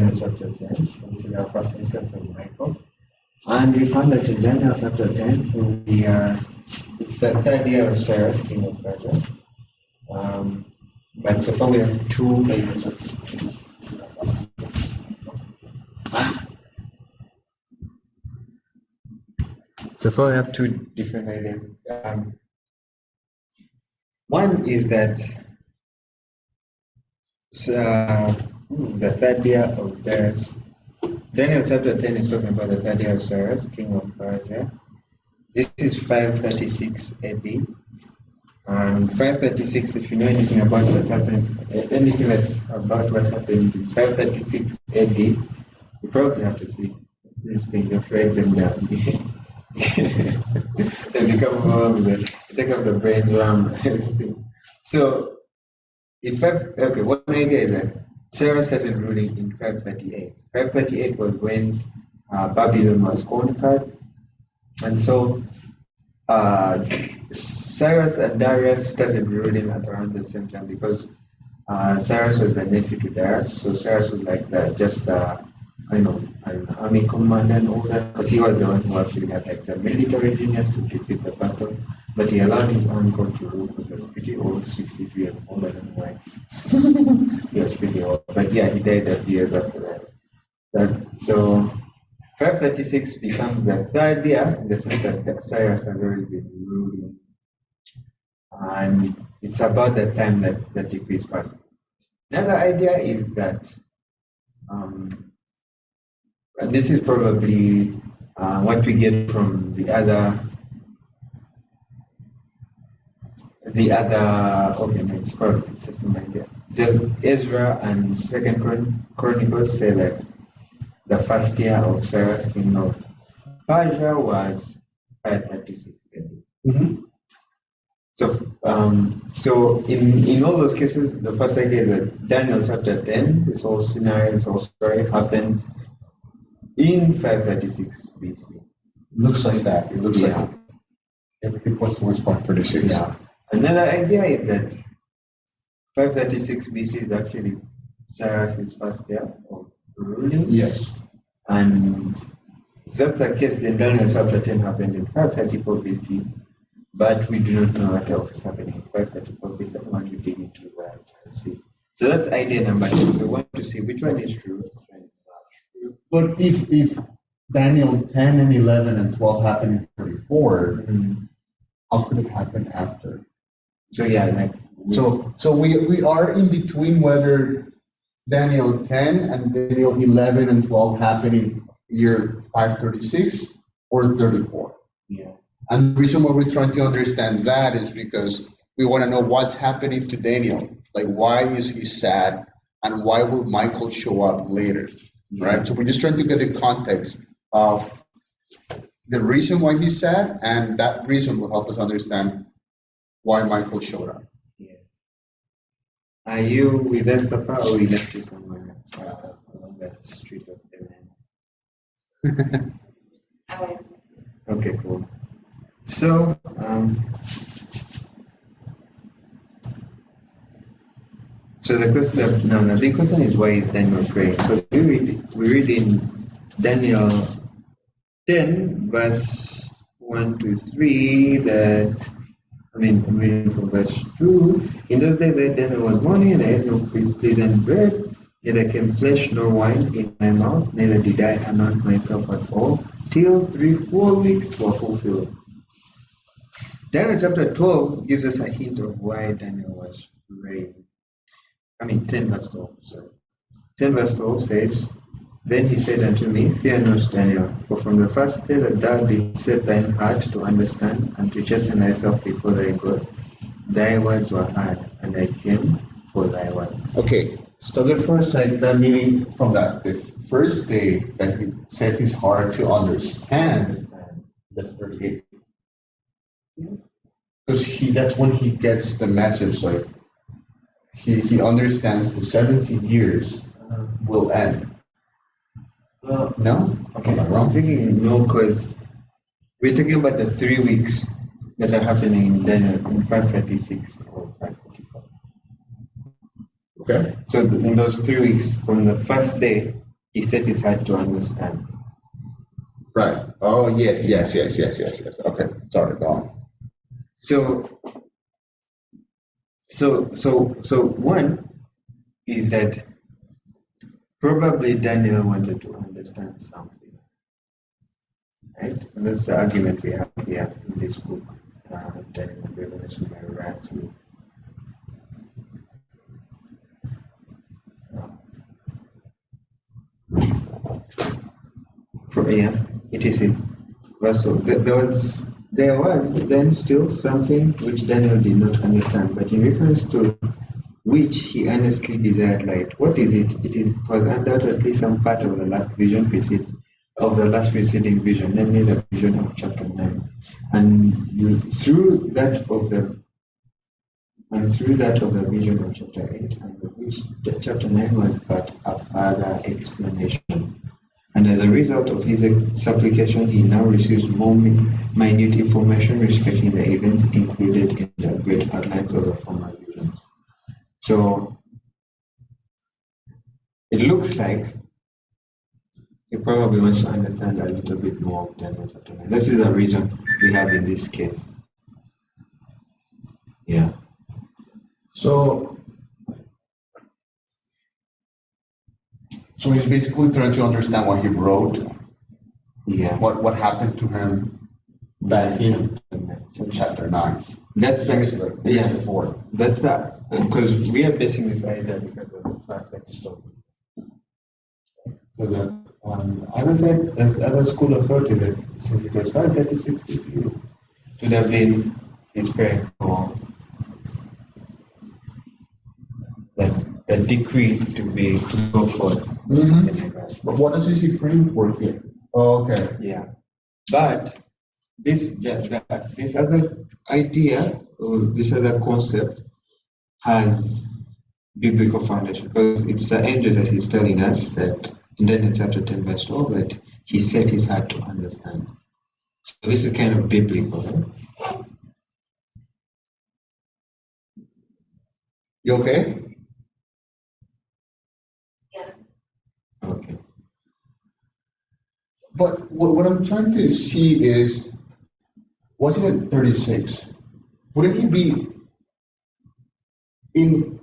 Daniel chapter 10. This is our first instance of Michael. And we found that in Daniel chapter 10, it's the third year of Cyrus, king of Persia. But so far we have two pages of So far we have two different ideas. One is that the third year of Darius. Daniel chapter 10 is talking about the third year of Cyrus, king of Persia. This is 536 AD. And 536, if you know anything about what happened, anything about what happened in 536 AD, you probably have to see these things, you write them down. They become more take up the brain RAM and everything. So, in fact, okay, one idea is that Cyrus started ruling in 538. 538 was when Babylon was conquered. And so, Cyrus and Darius started ruling at around the same time because Cyrus was the nephew to Darius. So, Cyrus was like an army commander and all that, because he was the one who actually had like the military genius to defeat the battle. But he allowed his uncle to rule because he was pretty old, 63 and older than why. He was pretty old. But yeah, he died a few years after that. So 536 becomes the third year in the sense that Cyrus has already been ruling. And it's about the time that the decree is passed. Another idea is that and this is probably what we get from the other okay, no, it's the same idea. Just Ezra and Second Chronicles say that the first year of Cyrus, king of Persia, was 536 AD. Mm-hmm. So in all those cases, the first idea is that Daniel chapter 10, this whole scenario, this whole story happens in 536 BC. Looks like that. It looks like everything points towards 536. Yeah. Another idea is that 536 BC is actually Cyrus' first year of ruling. Yes. And if that's the case, then Daniel chapter 10 happened in 534 BC. But we do not know what else is happening in 534 BC. I want to dig into that and see. So that's idea number 2. We want to see which one is true. But if Daniel 10 and 11 and 12 happened in 34, how could it happen after? So yeah, so we are in between whether Daniel 10 and Daniel 11 and 12 happened in year 536 or 34. Yeah. And the reason why we're trying to understand that is because we want to know what's happening to Daniel. Like, why is he sad, and why will Michael show up later? Right? So we're just trying to get the context of the reason why he's sad, and that reason will help us understand why Michael showed up. Yeah. Are you with us, Papa, or we left you somewhere along that street of the land? Okay, cool. So, the question is, why is Daniel praying? Because we read in Daniel 10 verse 1 to 3 that, I'm reading from verse 2. In those days Daniel was mourning, and I had no pleasant bread, neither came flesh nor wine in my mouth, neither did I anoint myself at all, till 3-4 weeks were fulfilled. Daniel chapter 12 gives us a hint of why Daniel was praying. 10 verse 12, sorry. 10 verse 12 says, Then he said unto me, Fear not, Daniel, for from the first day that thou didst set thine heart to understand and to chasten thyself before thy God, thy words were heard, and I came for thy words. Okay, stop there for a second. That meaning from that, the first day that he set his heart to understand, that's 38. Because that's when he gets the message, like, he understands the 70 years will end. Well, no? Okay, am I wrong? I'm thinking no, because we're talking about the 3 weeks that are happening in Daniel in 536 or 534. Okay. So in those 3 weeks, from the first day he set his heart to understand. Right. Oh, yes. Okay. Sorry, go on. So one is that probably Daniel wanted to understand something, right? And that's the argument we have here in this book, Daniel of Revelation by Rasmus. It is in verse. So there was then still something which Daniel did not understand, but in reference to which he earnestly desired light. What is it? It was undoubtedly some part of the last preceding vision, namely the vision of chapter 9. And through that of the vision of chapter 8, and of which chapter 9 was but a further explanation. And as a result of his supplication, he now receives more minute information respecting the events included in the great outlines of the former visions. So it looks like he probably wants to understand a little bit more of Daniel chapter 9. This is the reason we have in this case. Yeah. So he's basically trying to understand what he wrote. Yeah. What happened to him back in chapter 9. That's before. That's that. Because we are basing this idea because of the fact that he told us. So the other side, there's other school of thought that since it was 536 BC, it would have been his prayer for the decree to go forth. Mm-hmm. But what is he praying for here? Oh, okay. Yeah. But this other idea or this other concept has biblical foundation, because it's the angel that he's telling us that in Daniel chapter 10 verse 12 that he set his heart to understand. So this is kind of biblical. Right? You okay? Okay. But what I'm trying to see is, wasn't it 36? Wouldn't he be in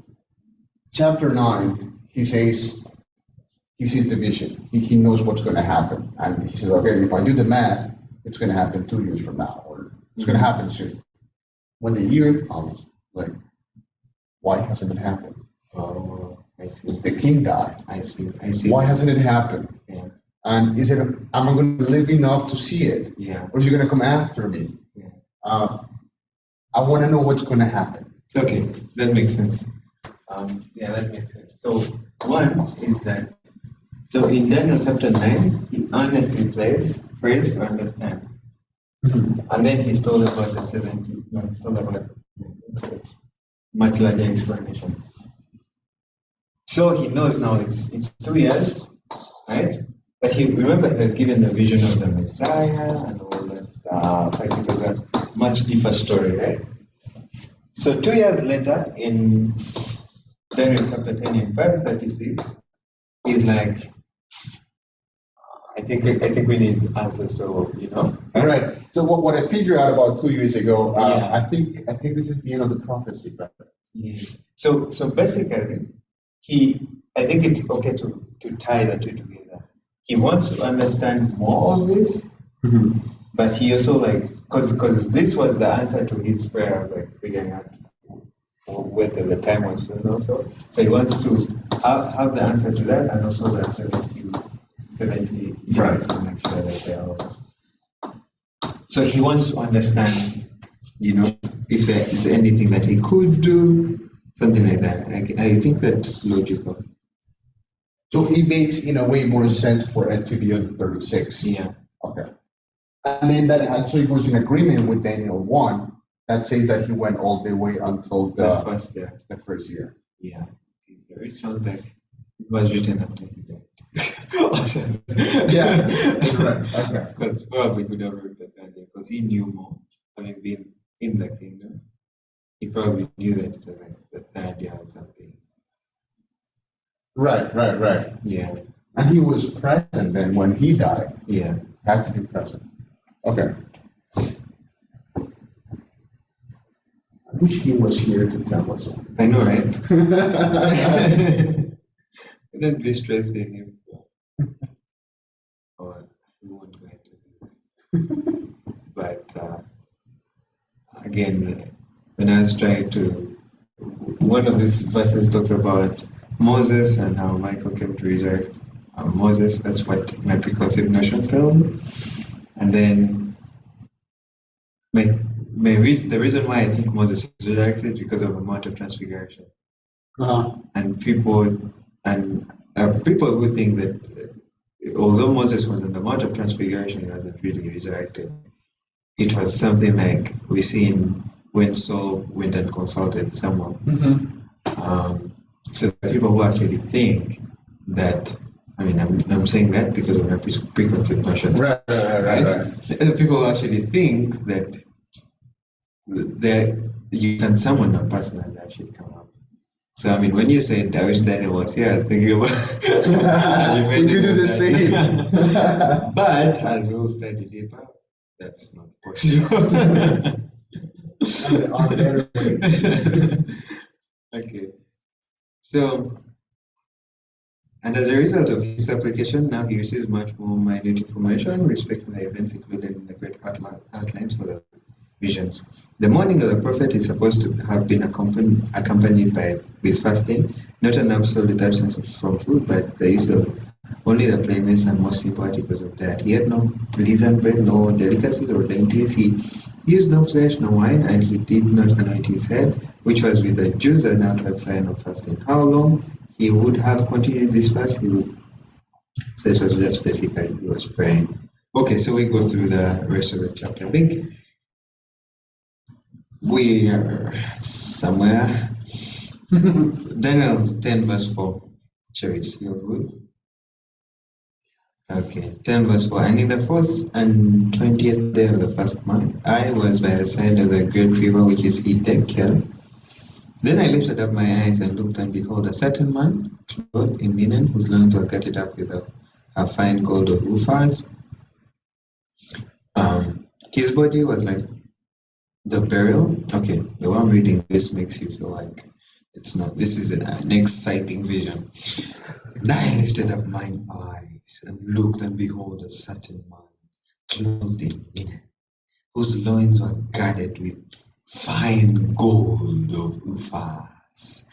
chapter 9? He sees the vision. He knows what's going to happen. And he says, okay, if I do the math, it's going to happen 2 years from now, or it's going to happen soon. When the year comes, like, why hasn't it happened? Oh, I see. The king died. I see. Why hasn't it happened? Yeah. And am I going to live enough to see it? Yeah. Or is he going to come after me? Yeah. I want to know what's going to happen. Okay, that makes sense. That makes sense. So one is that, so in Daniel chapter 9, he honestly prays to understand. And then he's told about the 70, he's told about much larger explanation. So he knows now it's 2 years, right? But he was given the vision of the Messiah and all that stuff. Like it was a much deeper story, right? So 2 years later, in Daniel chapter 10 in verse 36, he's like, I think we need answers to, Right. So what I figured out about 2 years ago, Yeah. I think this is the end of the prophecy. But Yeah. So basically, I think it's okay to tie the two together. He wants to understand more of this, but he also because this was the answer to his prayer of figuring out whether the time was soon also. So he wants to have the answer to that, and also the 70 years to make sure that they are all. So he wants to understand, if there is anything that he could do, something like that. I think that's logical. So it makes, in a way, more sense for it to be on 36. Yeah. Okay. And then that actually was in agreement with Daniel 1 that says that he went all the way until the first year. Yeah. It sounds like it was written after he died. Awesome. Yeah, that's right. Okay. Because probably could have written that earlier, because he knew more, having been in the kingdom. He probably knew that it was like the third year or something. Right. Yeah. And he was present then when he died. Yeah. Had to be present. Okay. I wish he was here to tell us. I know, right? Don't be stressing him. Or we won't go into this. But again, when I was trying to, one of these verses talks about Moses and how Michael came to resurrect Moses. That's what my preconceived notions tell me. And then the reason why I think Moses is resurrected is because of the Mount of Transfiguration. And people who think that although Moses was in the Mount of Transfiguration, he wasn't really resurrected. It was something like we see when Saul went and consulted someone. So people who actually think that, I mean, I'm saying that because of my preconceived notions. Right. People who actually think that you can summon a person and actually come up. So, I mean, when you said, I wish Daniel was here, I was thinking about... we could do the same. But as we'll study deeper, that's not possible. There are better ways. Okay. So, and as a result of his application, now he receives much more minute information respecting the events included in the great outlines for the visions. The mourning of the prophet is supposed to have been accompanied with fasting, not an absolute absence from food, but the use of only the plainest and most simple articles of diet. He had no leavened bread, no delicacies or dainties. He used no flesh, no wine, and he did not anoint his head, which was with the Jews an outward sign of fasting. How long he would have continued this fast? So it was just basically he was praying. Okay, so we go through the rest of the chapter. I think we are somewhere. Daniel 10 verse 4. Cherise, you're good? Okay, 10 verse 4. And in the 4th and 20th day of the first month, I was by the side of the great river which is Hiddekel. Then I lifted up my eyes and looked, and behold, a certain man, clothed in linen, whose loins were girded up with a fine gold of Uphaz. His body was like the beryl. Okay, the one reading this makes you feel like it's not. This is an exciting vision. And I lifted up mine eyes and looked, and behold, a certain man, clothed in linen, whose loins were girded with fine gold of Uphaz.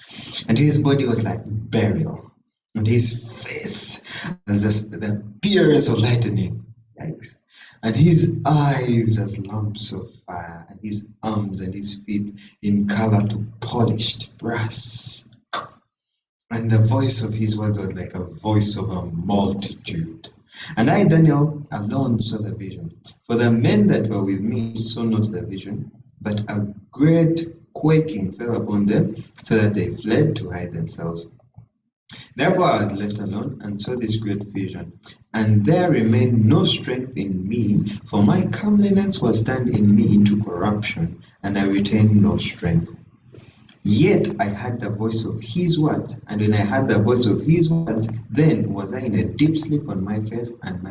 And his body was like beryl, and his face was just the appearance of lightning. Yikes. And his eyes as lamps of fire, and his arms and his feet in color to polished brass. And the voice of his words was like a voice of a multitude. And I, Daniel, alone saw the vision. For the men that were with me saw not the vision, but a great quaking fell upon them, so that they fled to hide themselves. Therefore I was left alone and saw this great vision. And there remained no strength in me, for my comeliness was turned in me into corruption, and I retained no strength. Yet I heard the voice of his words, and when I heard the voice of his words, then was I in a deep sleep on my face, and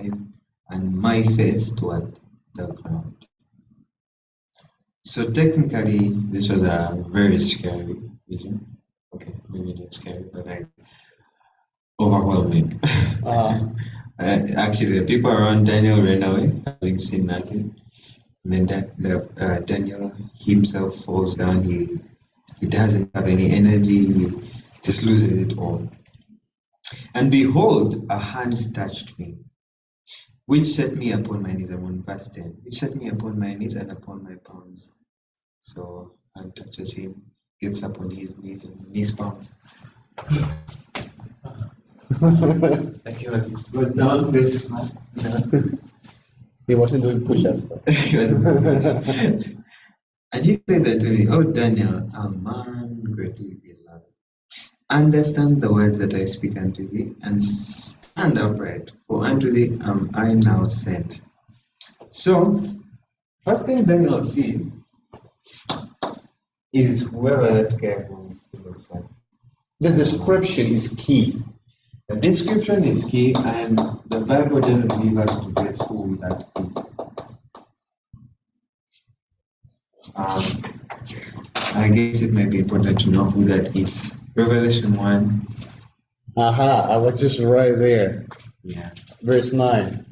my face toward the ground. So technically, this was a very scary vision. Okay, maybe not scary, but like overwhelming. Actually, the people around Daniel ran away, having seen nothing. And then Daniel himself falls down. He doesn't have any energy. He just loses it all. And behold, a hand touched me, which set me upon my knees. I'm on verse 10. Which set me upon my knees and upon my palms. So hand touches him, gets up on his knees and on his palms. Like he was down face. He wasn't doing push-ups. So. And he said that to me, "Oh Daniel, a man greatly beloved, understand the words that I speak unto thee, and stand upright, for unto thee am I now sent." So, first thing Daniel sees is whoever that guy who looks like. The description is key. The description is key, and the Bible doesn't leave us to guess who that is. I guess it might be important to know who that is. Revelation 1. I was just right there. Yeah. Verse 9.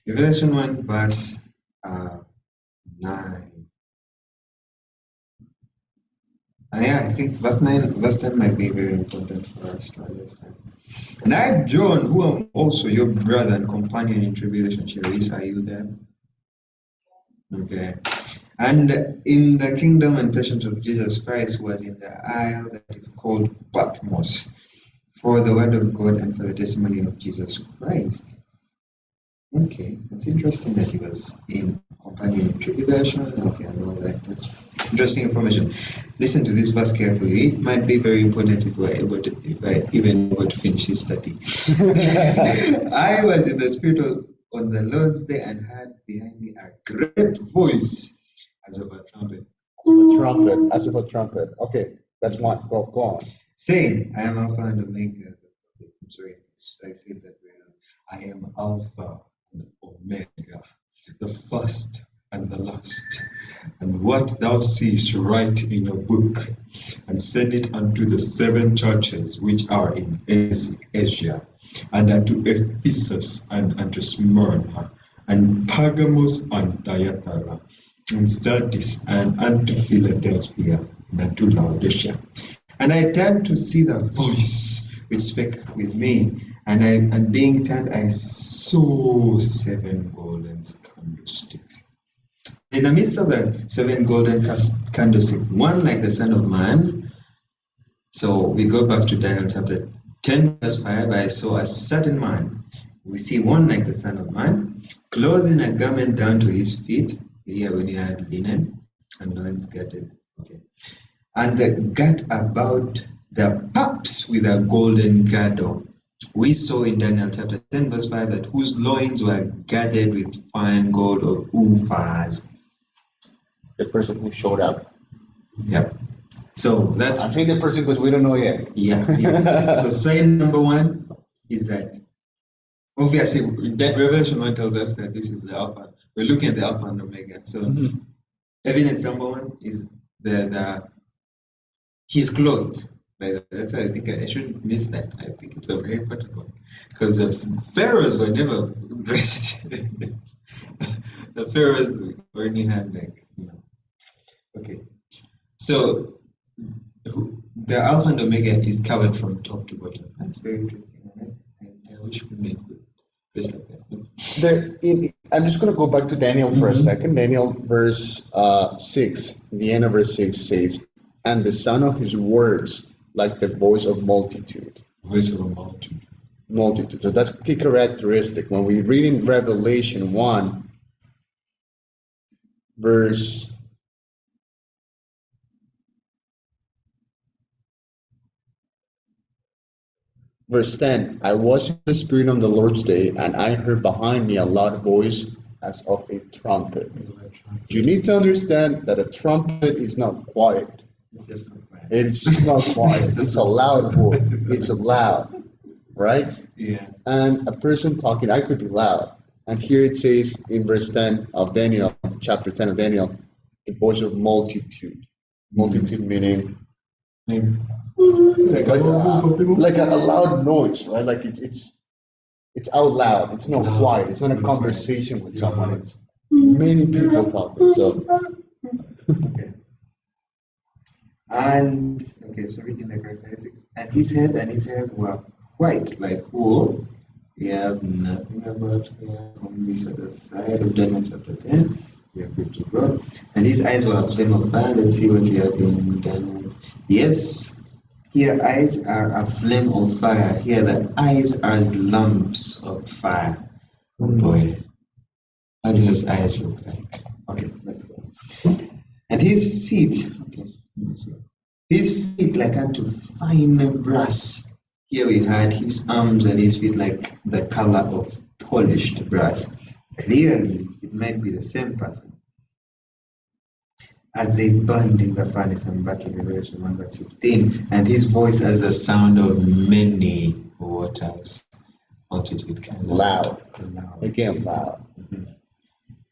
Revelation 1, verse 9. Yeah, I think verse 9, verse 10 might be very important for us to understand. And I, John, who am also your brother and companion in tribulation, Cherise, are you there? Okay. And in the kingdom and patience of Jesus Christ was in the isle that is called Patmos, for the word of God and for the testimony of Jesus Christ. Okay, that's interesting that he was in companion in tribulation. Okay, I know that. That's interesting information. Listen to this verse carefully. It might be very important if we're able to, if I even able to finish this study. I was in the spirit on the Lord's day and heard behind me a great voice as of a trumpet. As of a trumpet. Okay, that's one. Go on. Saying, I am Alpha and Omega. I'm sorry, I said that very wrong. I am Alpha and Omega, the first and the last. And what thou seest, write in a book, and send it unto the 7 churches which are in Asia, and unto Ephesus, and unto Smyrna, and Pergamos, and Thyatira, and Sardis, and unto Philadelphia, and unto Laodicea. And I turned to see the voice which spake with me, and being turned, I saw 7 golden candlesticks. In the midst of the 7 golden candlesticks, one like the Son of Man. So we go back to Daniel chapter 10, verse 5. I saw a certain man. We see one like the Son of Man, clothed in a garment down to his feet. Here when you had linen and loins girded. Okay. And the girt about the paps with a golden girdle. We saw in Daniel chapter 10, verse 5, that whose loins were girded with fine gold of Uphaz. The person who showed up. Yep. So that's. I'm saying the person because we don't know yet. Yeah. Yes. So sign number 1 is that. Obviously, Revelation 1 tells us that this is the Alpha. We're looking at the Alpha and Omega. So evidence number 1 is the he's clothed. That's why I think I shouldn't miss that. I think it's a very important one. Because the pharaohs were never dressed. The pharaohs only had Okay. So the Alpha and Omega is covered from top to bottom. That's very interesting. I wish we made good place like that. I'm just going to go back to Daniel for a second. Daniel verse 6, the end of verse 6 says, and the sound of his words like the voice of multitude. Voice of a multitude. Multitude. So that's a key characteristic. When we read in Revelation 1, verse 10, I was in the spirit on the Lord's day, and I heard behind me a loud voice as of a trumpet. You need to understand that a trumpet is not quiet. It's just not quiet. It's a loud voice. It's loud, right? Yeah. And a person talking, I could be loud. And here it says in verse 10 of Daniel, chapter 10 of Daniel, a voice of multitude. Multitude meaning like a loud noise, right? Like it's out loud. It's not quiet. It's not a conversation with someone. It's many people talking. So. Okay. And okay, so reading the characteristics. And his head and his hair were white, like wool. We have nothing about here. Only at the side of Daniel chapter 10. We are good to go. And his eyes were a flame of fire. Let's see what we have in Daniel. Yes, here eyes are a flame of fire. Here the eyes are as lamps of fire. Oh boy. How do those eyes look like? Okay, let's go. And his feet, okay. His feet like unto fine brass. Here we had his arms and his feet like the color of polished brass. Clearly, it might be the same person. as they burned in the furnace. I'm back in Revelation 1 verse 15. And his voice as the sound of many waters. Multitude kind of Loud. loud. Again, loud. Mhm.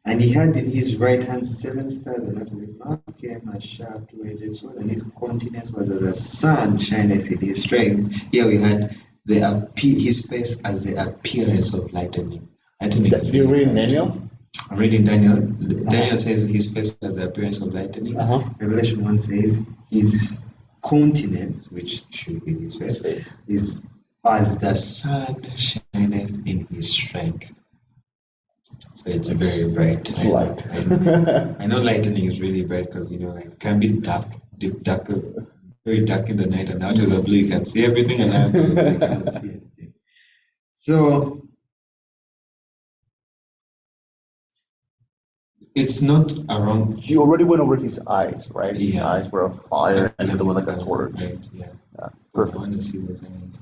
And he had in his right hand 7 stars, and out of his mouth came a sharp two-edged sword, and his countenance was as the sun shineth in his strength. Here we had his face as the appearance of lightning. Lightning. Do you read Daniel? I'm reading Daniel. Daniel says his face has the appearance of lightning. Revelation 1 says his countenance, which should be his face, is as the sun shineth in his strength. So it's very bright. It's light. I know lightning is really bright because like it can be dark, deep dark, very dark in the night, and out of the blue you can see everything, and out of the blue you cannot see anything. So it's not around. You already went over his eyes, right? His Yeah. eyes were of fire, and the other one like a torch. Right, yeah. Yeah, I perfect. want to see those eyes.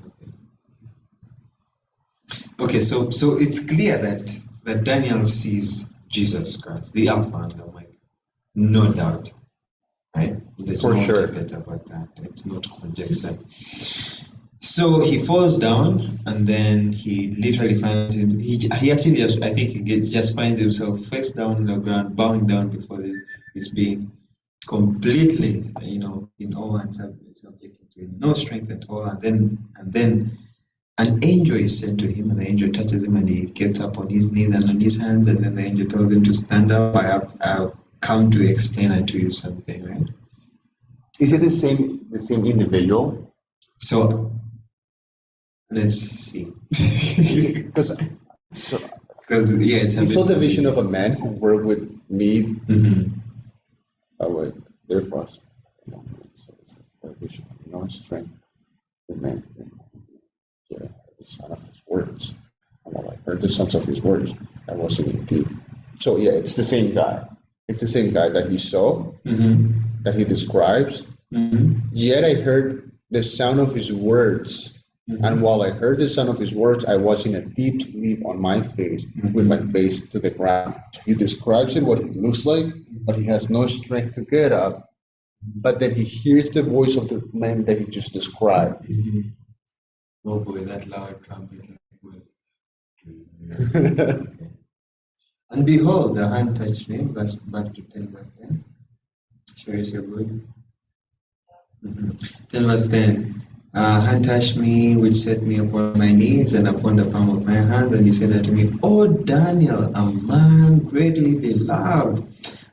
Okay, so it's clear that Daniel sees Jesus Christ, the Alpha and the Omega, no doubt, right? There's For no sure. debate about that. It's not conjecture. So he falls down, and then he literally finds him. He actually just, I think just finds himself face down on the ground, bowing down before his being, completely, in awe and subjected to him, no strength at all. And then an angel is sent to him, and the angel touches him, and he gets up on his knees and on his hands, and then the angel tells him to stand up. I have come to explain unto you something, right? Is it the same individual? So let's see. Because Yeah, it's a he bit saw the vision of a man who worked with meat. Mhm. With their frost. It's a vision, strength. The man, yeah, the son of his words. And when I heard the sons of his words, I was in deep. So yeah, it's the same guy. It's the same guy that he saw, that he describes. Yet I heard the sound of his words. And while I heard the sound of his words, I was in a deep sleep on my face, with my face to the ground. He describes it, what it looks like, but he has no strength to get up. But then he hears the voice of the man that he just described. Oh boy, that loud trumpet was. And behold, the hand touched me, back to 10 verse 10. Sure is your good. 10 verse 10. Hand touched me, which set me upon my knees and upon the palm of my hands, and he said unto me, O Daniel, a man greatly beloved,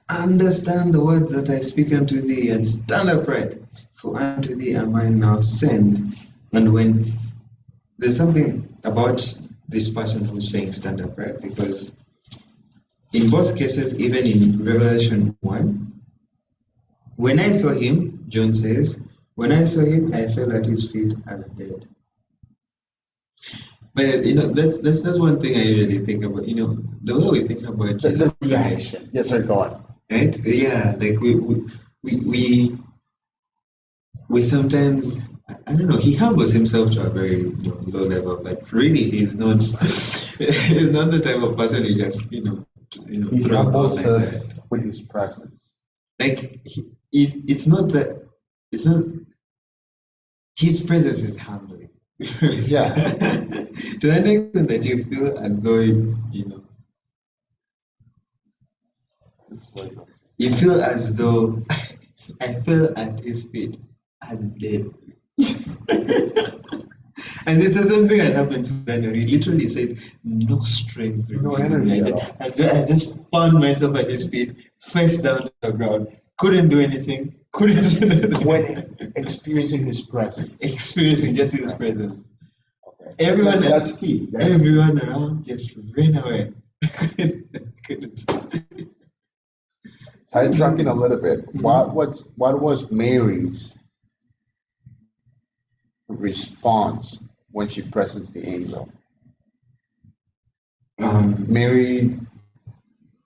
understand the words that I speak unto thee, and stand upright, for unto thee am I now sent. And when there's something about this person who's saying stand upright, because in both cases, even in Revelation 1, when I saw him, John says, when I saw him, I fell at his feet as dead. But that's one thing I usually think about. The way we think about Jesus, The reaction. Yes, sir, go on. right? Yeah, like we sometimes, I don't know. He humbles himself to a very low level, but really he's not. He's not the type of person who just He throw out humbles like us that. with his presence. Like it's not that. It's not. His presence is humbling. Yeah. To an extent that you feel as though It's like, you feel as though I fell at his feet as dead. And it's the same thing that happened to Daniel. He literally said, no strength. No remaining." energy at all. I just found myself at his feet, face down to the ground. Couldn't do anything. when experiencing his presence. Experiencing just his presence. Okay. Everyone That's key. Everyone around just ran away. Couldn't stop. Sidetracking a little bit. What was Mary's response when she presents the angel? Mary,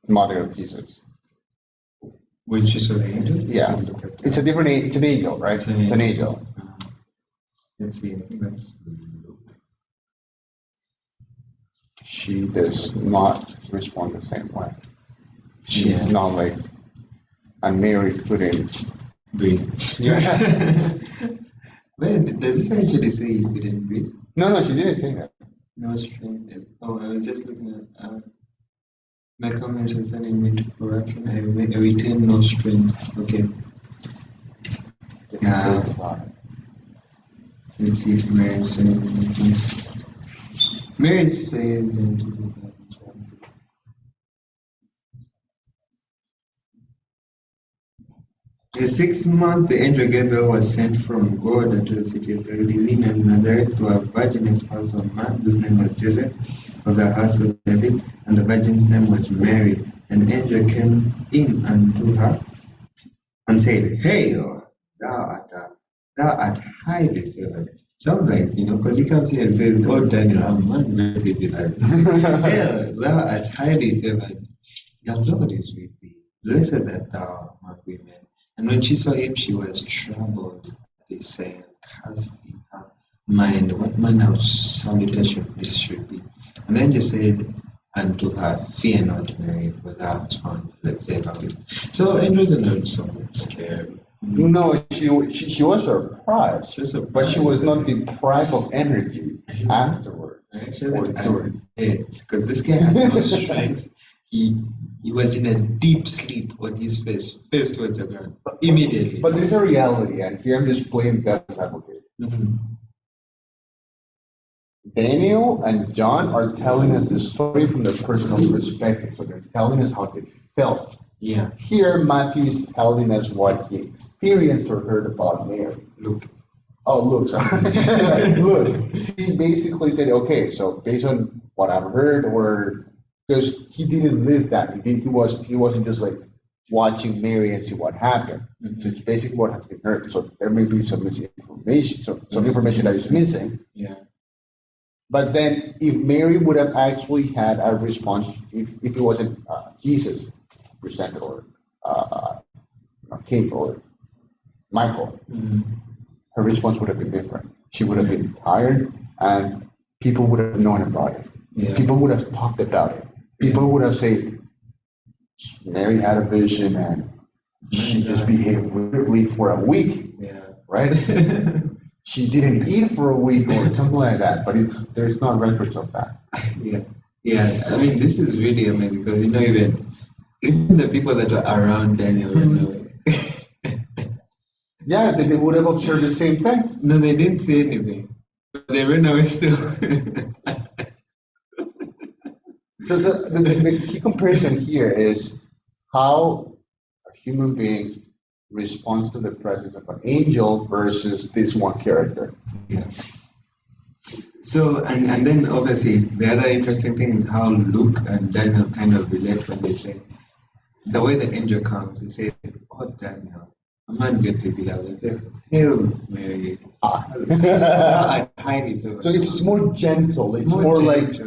mother of Jesus. When she saw the angel? Yeah, Look at that. it's an angel, right? It's an angel. Let's see. Let's look. She does not respond the same way. She's Yeah. not like, and Mary couldn't. Breathe. Yeah. Wait, does this actually say he couldn't breathe? No, she didn't say that. No strength. Oh, I was just looking at my comments was turning me to corruption. I retain no strength. Okay. Yeah. Let's see if Mary said anything. Mary said that. The 6th month, the angel Gabriel was sent from God unto the city of Galilee named Nazareth to a virgin espoused to a man whose name was Joseph of the house of David, and the virgin's name was Mary. An angel came in unto her and said, Hail, thou art highly favored. Sounds like, because he comes here and says, Oh, Daniel, I'm greatly beloved. Hail, thou art highly favored. The Lord is with thee. Blessed art thou among women. And when she saw him, she was troubled at his saying, cast in her mind what manner of salutation this should be. And then she said unto her, Fear not, Mary, for thou hast found the favor with. So Andrews are not so scared. No, she was surprised. She was surprised. But she was not deprived of energy afterwards. Because this guy had no strength. He was in a deep sleep on his face towards the ground, immediately. But there's a reality, and here I'm just playing devil's advocate. Mm-hmm. Daniel and John are telling us the story from their personal perspective, so they're telling us how they felt. Yeah. Here, Matthew is telling us what he experienced or heard about Mary. Luke. Oh, Luke, sorry. Luke. He basically said, okay, so based on what I've heard, or because he didn't live that, he wasn't just like watching Mary and see what happened. Mm-hmm. So it's basically what has been heard. So there may be some misinformation, some information that is missing. Yeah. But then, if Mary would have actually had a response, if it wasn't Jesus presented or King or Michael, mm-hmm. her response would have been different. She would have been tired, and people would have known about it. Yeah. People would have talked about it. People would have said, Mary had a vision and she just behaved weirdly for a week. Yeah. Right? She didn't eat for a week or something like that, but there's not records of that. Yeah. Yeah. I mean, this is really amazing because, even the people that were around Daniel ran away. Yeah, they would have observed the same thing. No, they didn't say anything. But they ran away still. So the key comparison here is how a human being responds to the presence of an angel versus this one character. Yeah. So, and then obviously the other interesting thing is how Luke and Daniel kind of relate when they say, the way the angel comes, they say, Oh, Daniel, a man greatly beloved. They say, Hail, Mary. Highly favored. So it's more gentle. It's more like,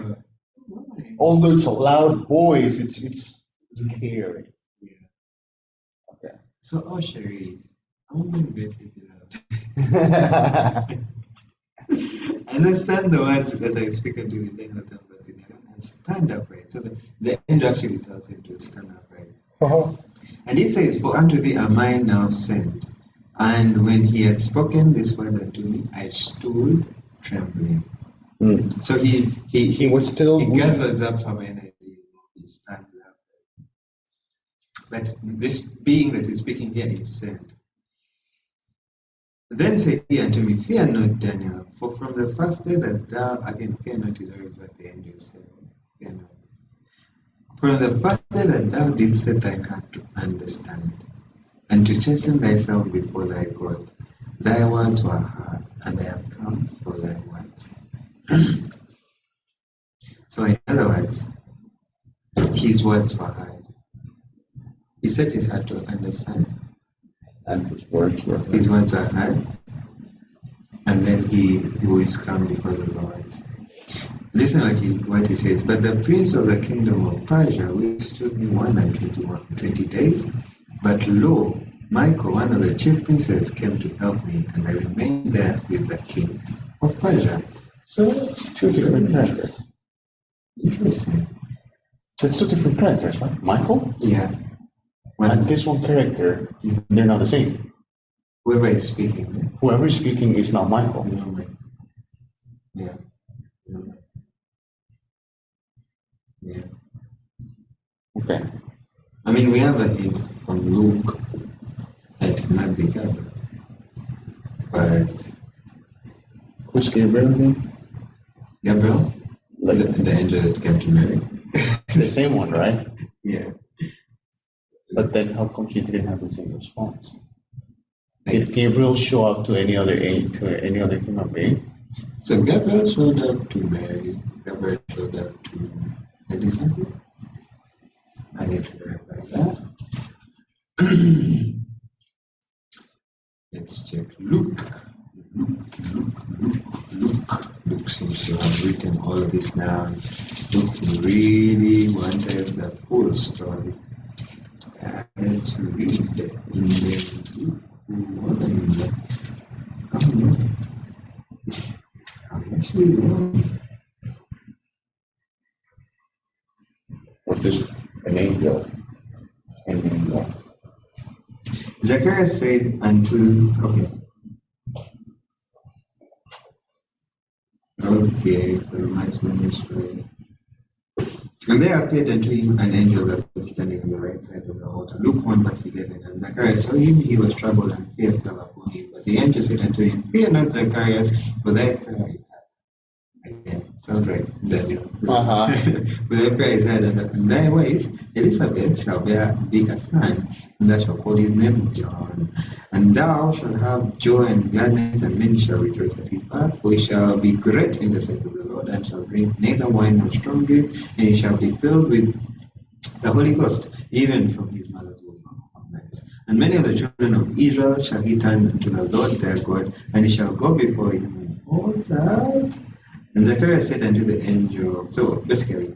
although it's a loud voice, it's caring. Yeah. Okay. So, Cherise, a woman greatly beloved. Understand the words that I speak unto the Daniel 10 verse 11 and stand upright. So the angel actually tells him to stand upright. Uh-huh. And he says, For unto thee am I now sent. And when he had spoken this word unto me, I stood trembling. Mm. So he was still he gathers up some energy, he stands up. But this being that is speaking here is sent. Then said he unto me, Fear not, Daniel, for from the first day that thou, again, fear not is always what the angel said. Fear not. From the first day that thou didst set thy heart to understand, and to chasten thyself before thy God, thy words were heard, and I am come for thy words. So in other words, his words were heard. He set his heart to understand. And his words were heard. His words are heard, and then he will come because of the words. Listen what he says. But the prince of the kingdom of Persia withstood me 120 days. But lo, Michael, one of the chief princes, came to help me, and I remained there with the kings of Persia. So that's two different characters. Interesting. That's two different characters, right? Michael? Yeah. And this one character, they're not the same. Whoever is speaking. Whoever is speaking is not Michael. Yeah. Yeah. Okay. I mean, we have a hint from Luke that it might be Gabriel. But Who's Gabriel again? Gabriel? Like The angel that came to Mary. the same one, right? Yeah. But then how come he didn't have the same response? Did Gabriel show up to any other human being? So Gabriel showed up to Mary. Gabriel showed up to the disciple. I need to verify that. Let's check Luke. Luke seems to have written all of this down. Luke really wanted the full story. Let's read in the I'm actually wrong. Or just an angel? An angel. Zacharias said unto, okay, the nice ministry. And there appeared unto him an angel that was standing on the right side of the altar. Luke 1 verse 11. And Zacharias saw him, he was troubled, and fear fell upon him. But the angel said unto him, Fear not, Zacharias, for thy prayer is heard. Again, sounds like Daniel. For thy prayer is heard, and thy wife Elizabeth shall bear thee a son, and thou shalt call his name John. And thou shalt have joy and gladness, and many shall rejoice at his birth, for he shall be great in the sight of the Lord, and shall drink neither wine nor strong drink, and he shall be filled with the Holy Ghost, even from his mother's womb. And many of the children of Israel shall he turn to the Lord their God, and he shall go before him in all that. And Zacharias said unto the angel, so basically,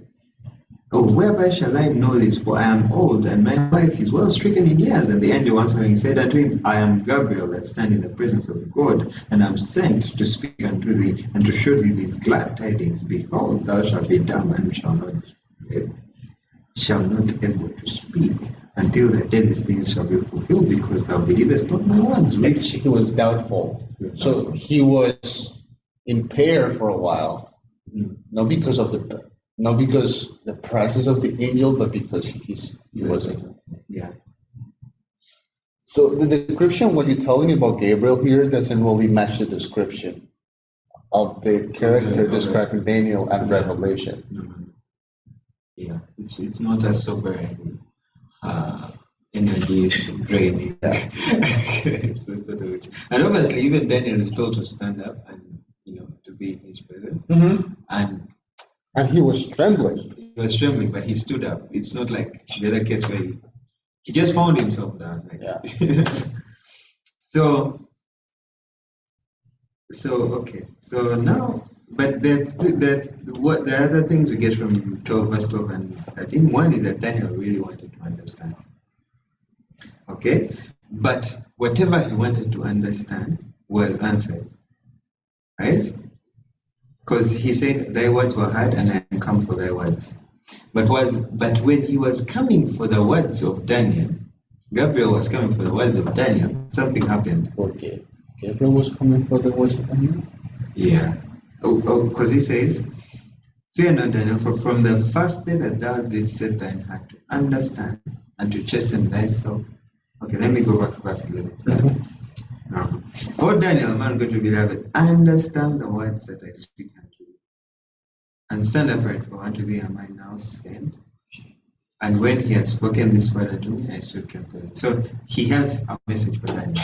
whereby shall I know this? For I am old, and my wife is well stricken in years. And the angel answering said unto him, I am Gabriel, that stand in the presence of God, and am sent to speak unto thee, and to show thee these glad tidings. Behold, thou shalt be dumb, and shall not able to speak, until the day these things shall be fulfilled, because thou believest not my words. Which he was doubtful. So he was impaired for a while, not because the presence of the angel, but because he wasn't. Yeah. So the description, what you're telling me about Gabriel here, doesn't really match the description of the character described in Daniel and Revelation. No. Yeah, it's not as sobering. Energy draining. Yeah. And obviously, even Daniel is told to stand up and to be in his presence. And he was trembling. He was trembling, but he stood up. It's not like the other case where he just found himself down. So okay. So now, but what the other things we get from 12 verse 12 and 13. One is that Daniel really wanted to understand. Okay, but whatever he wanted to understand was answered, right? Because he said, "Thy words were heard, and I am come for thy words." But when he was coming for the words of Daniel, Gabriel was coming for the words of Daniel. Something happened. Okay, Gabriel was coming for the words of Daniel. Yeah. Because he says, "Fear not, Daniel, for from the first day that thou didst set thine heart to understand and to chasten thyself." Okay, let me go back to verse 11. O Daniel, man God to be beloved, understand the words that I speak unto you, and stand upright, for unto thee am I now sent. And when he had spoken this word unto me, I stood trembling. So he has a message for Daniel.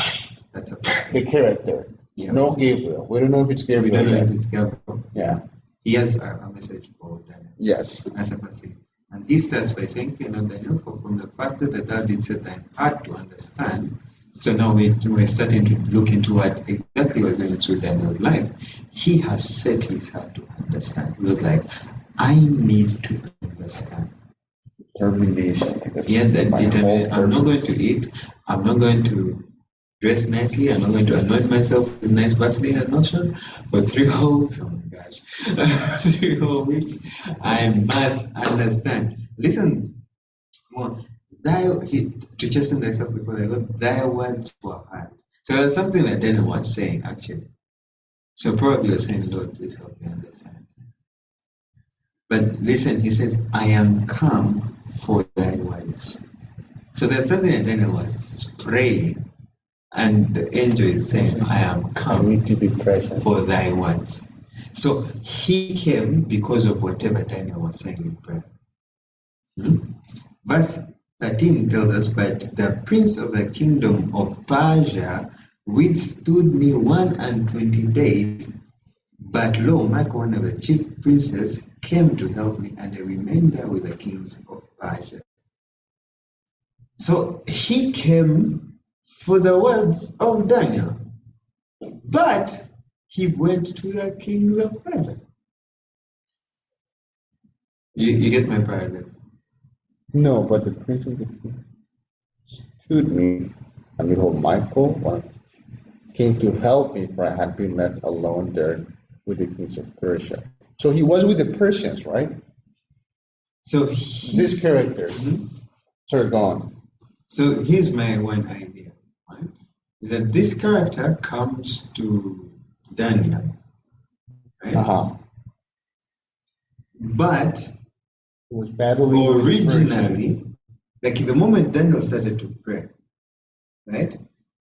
That's a person. The character. Yes. No Gabriel. We don't know if it's Gabriel. We don't know if it's Gabriel. Yeah. He has a message for Daniel. Yes. As a person. And he starts by saying, "Fear not, Daniel, for from the first day that thou didst set thine heart to understand." So now we're starting to look into what exactly was going through Daniel's life. He has set his heart to understand. He was like, I need to understand. Determination. Yeah, that determination. I'm not going to eat. I'm not going to dress nicely. I'm not going to anoint myself with nice Vaseline and lotion for 3 whole weeks. Oh my gosh. 3 whole weeks. I must understand. Listen, to chasten thyself before thy God, thy words were heard. So that's something that Daniel was saying actually. So probably you're saying, Lord, please help me understand. But listen, he says, I am come for thy words. So there's something that Daniel was praying, and the angel is saying, I am I come need to be present. for thy words. So he came because of whatever Daniel was saying in prayer. Verse 13 tells us, but the prince of the kingdom of Persia withstood me 120 days. But lo, Michael, one of the chief princes, came to help me, and I remained there with the kings of Persia. So he came for the words of Daniel, but he went to the kings of Persia. You get my paradox? No, but the prince of the king stood me, and behold, Michael came to help me, for I had been left alone there with the kings of Persia. So he was with the Persians, right? So This character. Sorry, go on. So here's my one idea, right? Is that this character comes to Daniel, right? But It was battling with the Persians. originally, like the moment Daniel started to pray, right?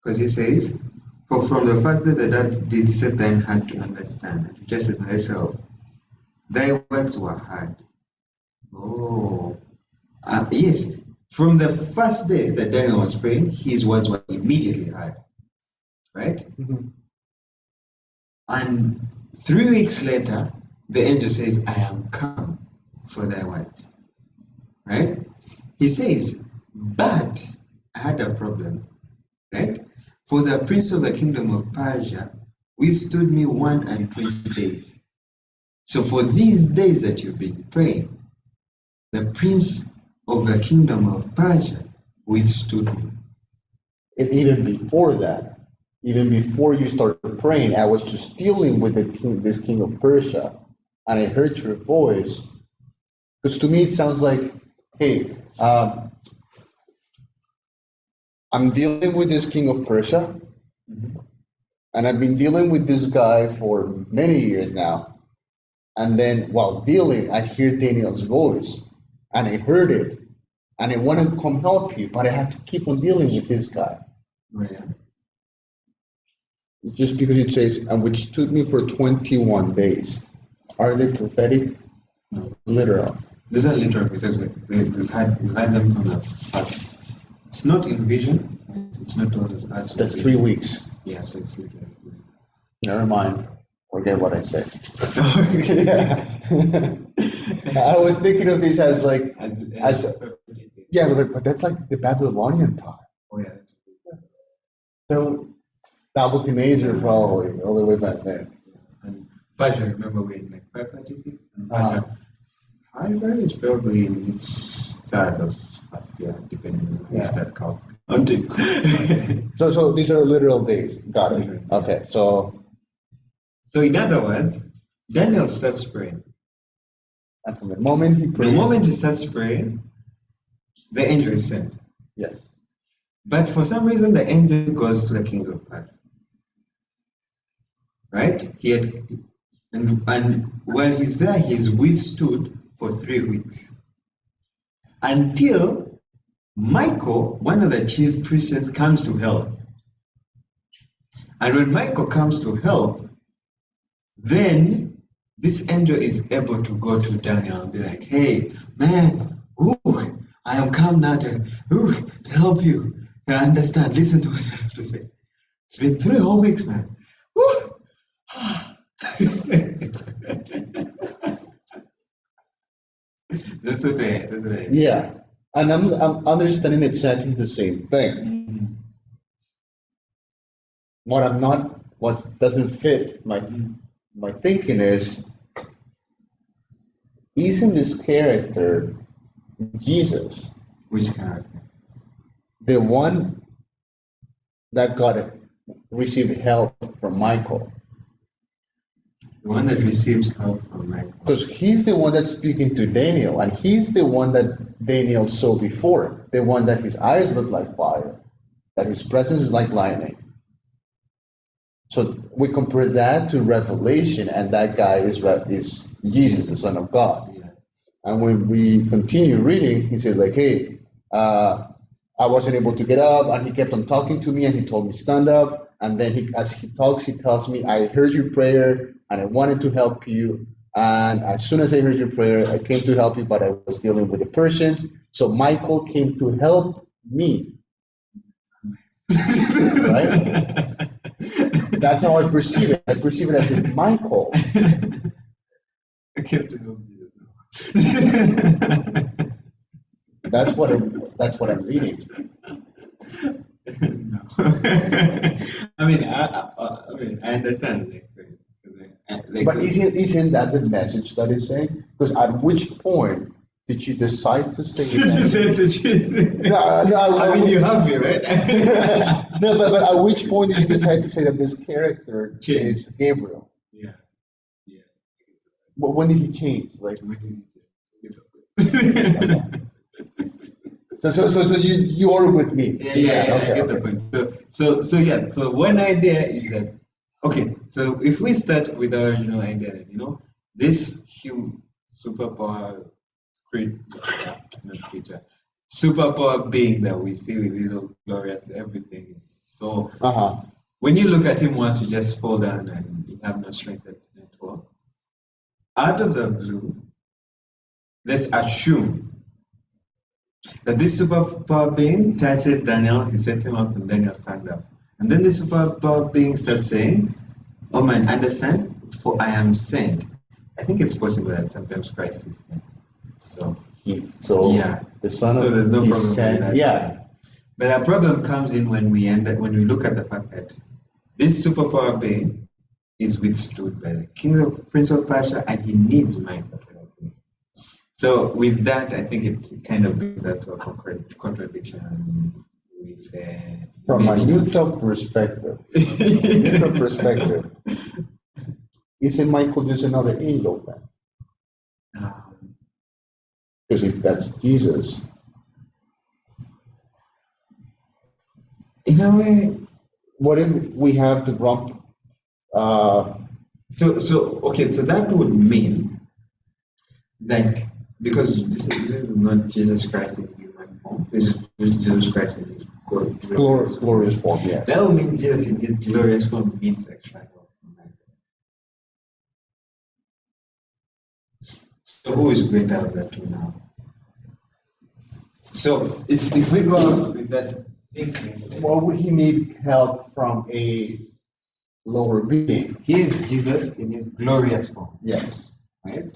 Because he says, for from the first day that thou did set thine heart to understand and to chasten thyself, thy words were heard. Oh, yes. From the first day that Daniel was praying, his words were immediately heard, right? And 3 weeks later, the angel says, I am come for thy words, right? He says, but I had a problem, right? For the prince of the kingdom of Persia withstood me 120 days. So for these days that you've been praying, the prince of the kingdom of Persia withstood me. And even before that, even before you started praying, I was just dealing with this king of Persia, and I heard your voice. Because to me, it sounds like, hey, I'm dealing with this king of Persia, and I've been dealing with this guy for many years now. And then while dealing, I hear Daniel's voice, and I heard it, and I want to come help you, but I have to keep on dealing with this guy. Oh, yeah. Just because it says, and which stood me for 21 days. Are they prophetic? No. Literal. These are literal because we've had them from the past. It's not in vision. It's not told us. That's 3 weeks. Yeah, so it's literal. Never mind. Forget what I said. I was thinking of this as like, yeah, I was like, but that's like the Babylonian time. Oh, yeah. So, Nebuchadnezzar probably, all the way back there. And Persia, remember we're in like 536? And Persia is probably in its start of last year, depending on how you start counting. So these are literal days. Got it. Okay, so in other words, Daniel starts praying. And from the moment he prayed. The moment he starts praying, the angel is sent. Yes. But for some reason, the angel goes to the kings of Persia. Right? And while he's there, he's withstood for 3 weeks. Until Michael, one of the chief priests, comes to help. And when Michael comes to help, then this angel is able to go to Daniel and be like, hey, man, I am come now to help you to understand. Listen to what I have to say. It's been 3 whole weeks, man. That's okay. Yeah. And I'm understanding exactly the same thing. Mm-hmm. What doesn't fit my thinking is, isn't this character Jesus? Which character? The one that received help from Michael. The one that received help from Michael. Because he's the one that's speaking to Daniel, and he's the one that Daniel saw before, the one that his eyes look like fire, that his presence is like lightning. So we compare that to Revelation, and that guy is Jesus, the Son of God. Yeah. And when we continue reading, he says like, hey, I wasn't able to get up, and he kept on talking to me, and he told me stand up. And then as he talks, he tells me, I heard your prayer, and I wanted to help you. And as soon as I heard your prayer, I came to help you, but I was dealing with the Persians. So Michael came to help me. Right? That's how I perceive it. I perceive it as if Michael. I came to help Jesus. That's what I'm reading. No. I mean, I understand. But isn't that the message that it's saying? Because at which point did you decide to say that? No, I mean, you have me, right? No, but at which point did you decide to say that this character is Gabriel? Yeah. But when did he change? Like, so you are with me. Yeah, I get the point. So one idea is that, okay, so if we start with our original idea that, this superpower superpower being that we see with his old glorious everything is so, when you look at him once, you just fall down and you have no strength at all. Out of the blue, let's assume that this superpower being touched Daniel, he set him up, and Daniel stand up. And then the superpower being starts saying, oh man, understand, for I am sent. I think it's possible that sometimes Christ is sent. So yeah, the Son so of there's no problem sent, with that. yeah. But a problem comes in when we look at the fact that this superpower being is withstood by the Prince of Persia, and he needs Michael to help him. So with that, I think it kind of brings us to a contradiction. We say from a neutral perspective, isn't Michael just another angel then? Because if that's Jesus, in a way, what if we have the rump? So that would mean that, because this is not Jesus Christ in human form, this is Jesus Christ in his glorious form, yes. That would mean Jesus in his glorious form needs extra help from Michael. So who is greater of the two now? So if we go out with that thinking, why would he need help from a lower being? He is Jesus in his glorious form. Yes. Right?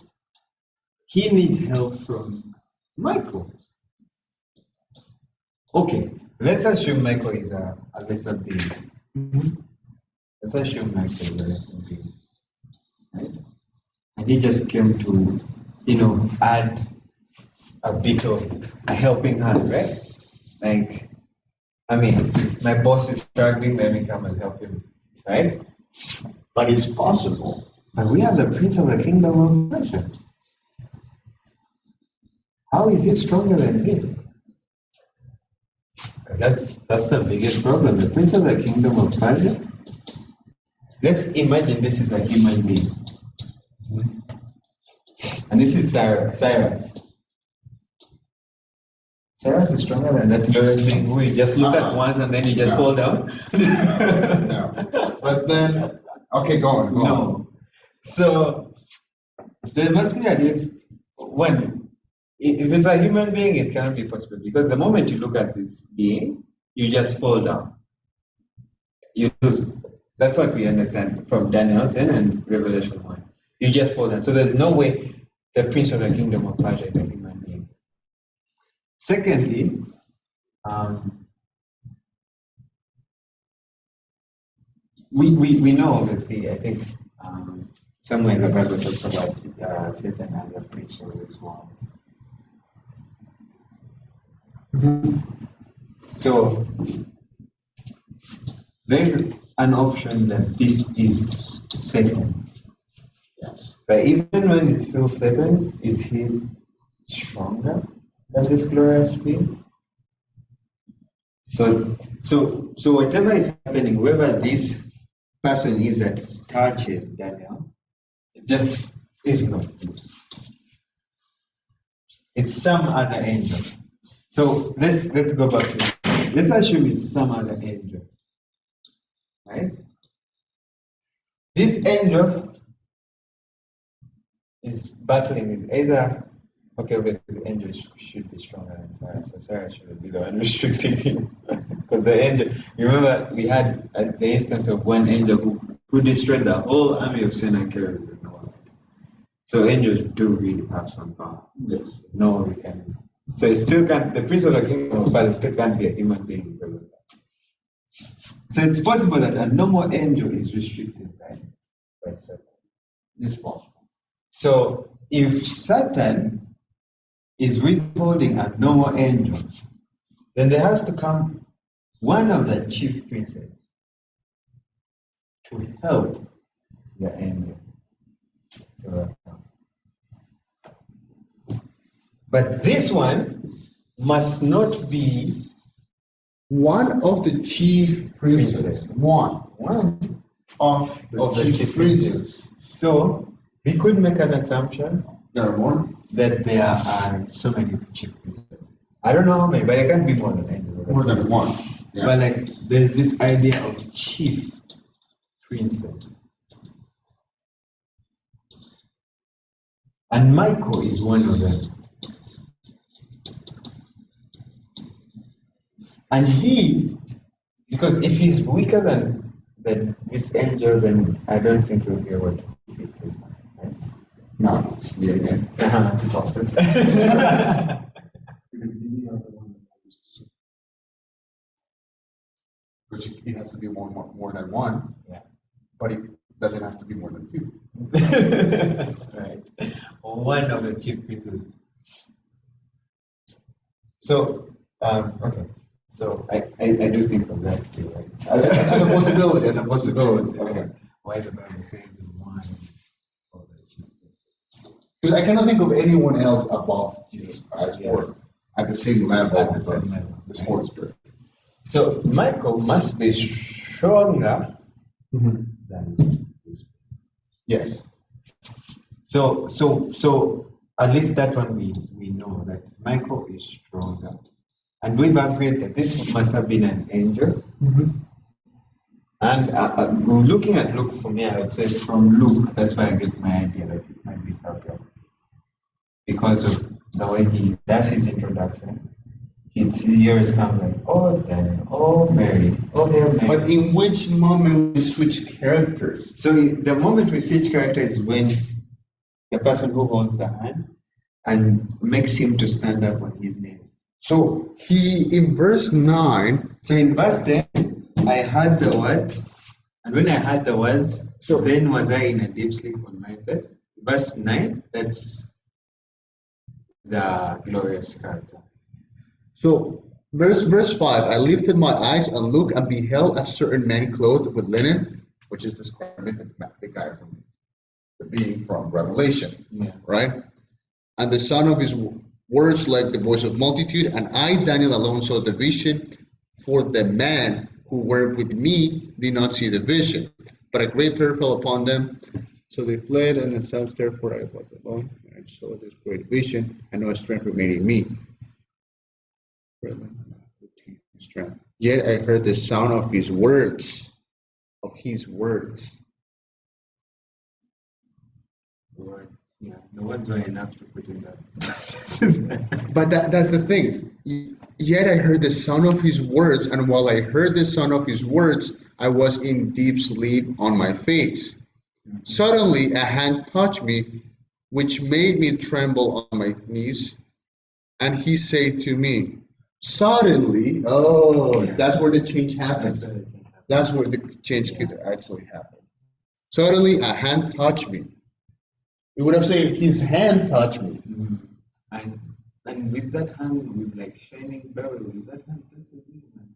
He needs help from Michael. Okay, let's assume Michael is a lesser being. Mm-hmm. Let's assume Michael is a lesser being. Right? And he just came to, add a bit of a helping hand, right? Like, I mean, my boss is struggling, let me come and help him, right? But it's possible. But we have the Prince of the Kingdom of Persia. How is he stronger than this? That's the biggest problem. The Prince of the Kingdom of Persia. Let's imagine this is a human being. And this is Cyrus. Cyrus is stronger than that glorious being who you just look at once and then you just fall down. No. But then, okay, go on. So there must be at least one. If it's a human being, it cannot be possible, because the moment you look at this being, you just fall down. You lose. That's what we understand from Daniel 10 and Revelation 1. You just fall down. So there's no way the Prince of the Kingdom of Persia is a human being. Secondly, we know, obviously, I think somewhere in the Bible talks about Satan as the prince of this world. So there is an option that this is Satan. Yes. But even when it's still Satan, is he stronger than this glorious being? So whatever is happening, whoever this person is that touches Daniel, it just is not good. It's some other angel. So let's go back to this. Let's assume it's some other angel. Right? This angel is battling with either, okay, obviously the angel should be stronger than Sarah, so Sarah should be the one restricting him. Because the angel, you remember we had the instance of one angel who destroyed the whole army of Sennacherib and all that. So angels do really have some power. Yes. No, we can. So it still can't, the prince of the kingdom of Paris still can't be a human being because of that. So it's possible that a normal angel is restricted by Satan. It's possible. So if Satan is withholding a normal angel, then there has to come one of the chief princes to help the angel. But this one must not be One of the chief princes. One of the chief princes. So we could make an assumption There are more. that there are so many chief princes. I don't know how many, but it can't be more than any. More than one. Yeah. But like, there's this idea of chief princes. And Michael is one of them. And he, because if he's weaker than this angel, then I don't think he'll be able to defeat this man. Right? No. Yeah, again. It's awesome. Which it has to be more than one. Yeah. But it doesn't have to be more than two. Right. One of the chief princes. So, okay. So I do think of that too, right? As a possibility, Okay. Why the Bible says is one of the chief princes. Because I cannot think of anyone else above Jesus Christ Yeah. or at the same level At the of same level. the Holy Spirit. So Michael must be stronger than this. Yes. So at least that one we know that Michael is stronger. And we've agreed that this must have been an angel. And looking at Luke, for me, I would say from Luke, that's why I get my idea that it might be Gabriel. Because of the way he does his introduction. His ears come like, oh, Daniel, oh, Mary, oh, Hail Mary. But in which moment we switch characters? So the moment we switch character is when the person who holds the hand and makes him to stand up on his knees. So he, in verse 9, So in verse 10, I heard the words, and when I heard the words, then was I in a deep sleep on my face. Verse 9, that's the glorious character. so verse 5, I lifted my eyes and looked and beheld a certain man clothed with linen, which is describing the guy from the being from Revelation, Yeah. right? And the sound of his words like the voice of multitude, and I, Daniel, alone saw the vision, for the man who were with me did not see the vision. But a great terror fell upon them, so they fled, and themselves, therefore I was alone, and I saw this great vision, and no strength remained in me. Strength. Yet I heard the sound of his words, Yeah, the words were enough to put in that. But that's the thing. Yet I heard the sound of his words, and while I heard the sound of his words, I was in deep sleep on my face. Suddenly a hand touched me, which made me tremble on my knees, and he said to me, suddenly, that's where the change happens. That's where the change could actually happen. Suddenly a hand touched me. We would have said his hand touched me. And with that hand, with like shining beryl, with that hand touches me, man.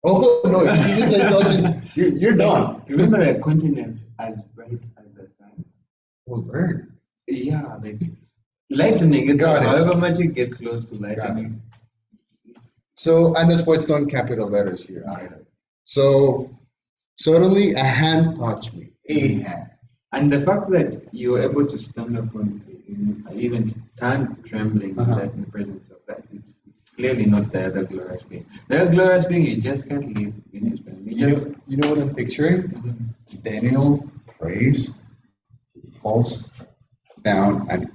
Oh no! If Jesus said touches, you're done. Remember a continent as bright as the sun? Will burn. Yeah, like lightning. It's Got it. however much you get close to lightning. So, and that's why it's not in capital letters here either. So, suddenly a hand touched me. A hand. And the fact that you were able to stand up and even stand trembling in that in the presence of that, it's clearly not the other glorious being. The other glorious being, you just can't live in his presence. You know what I'm picturing? Daniel prays, he falls down, and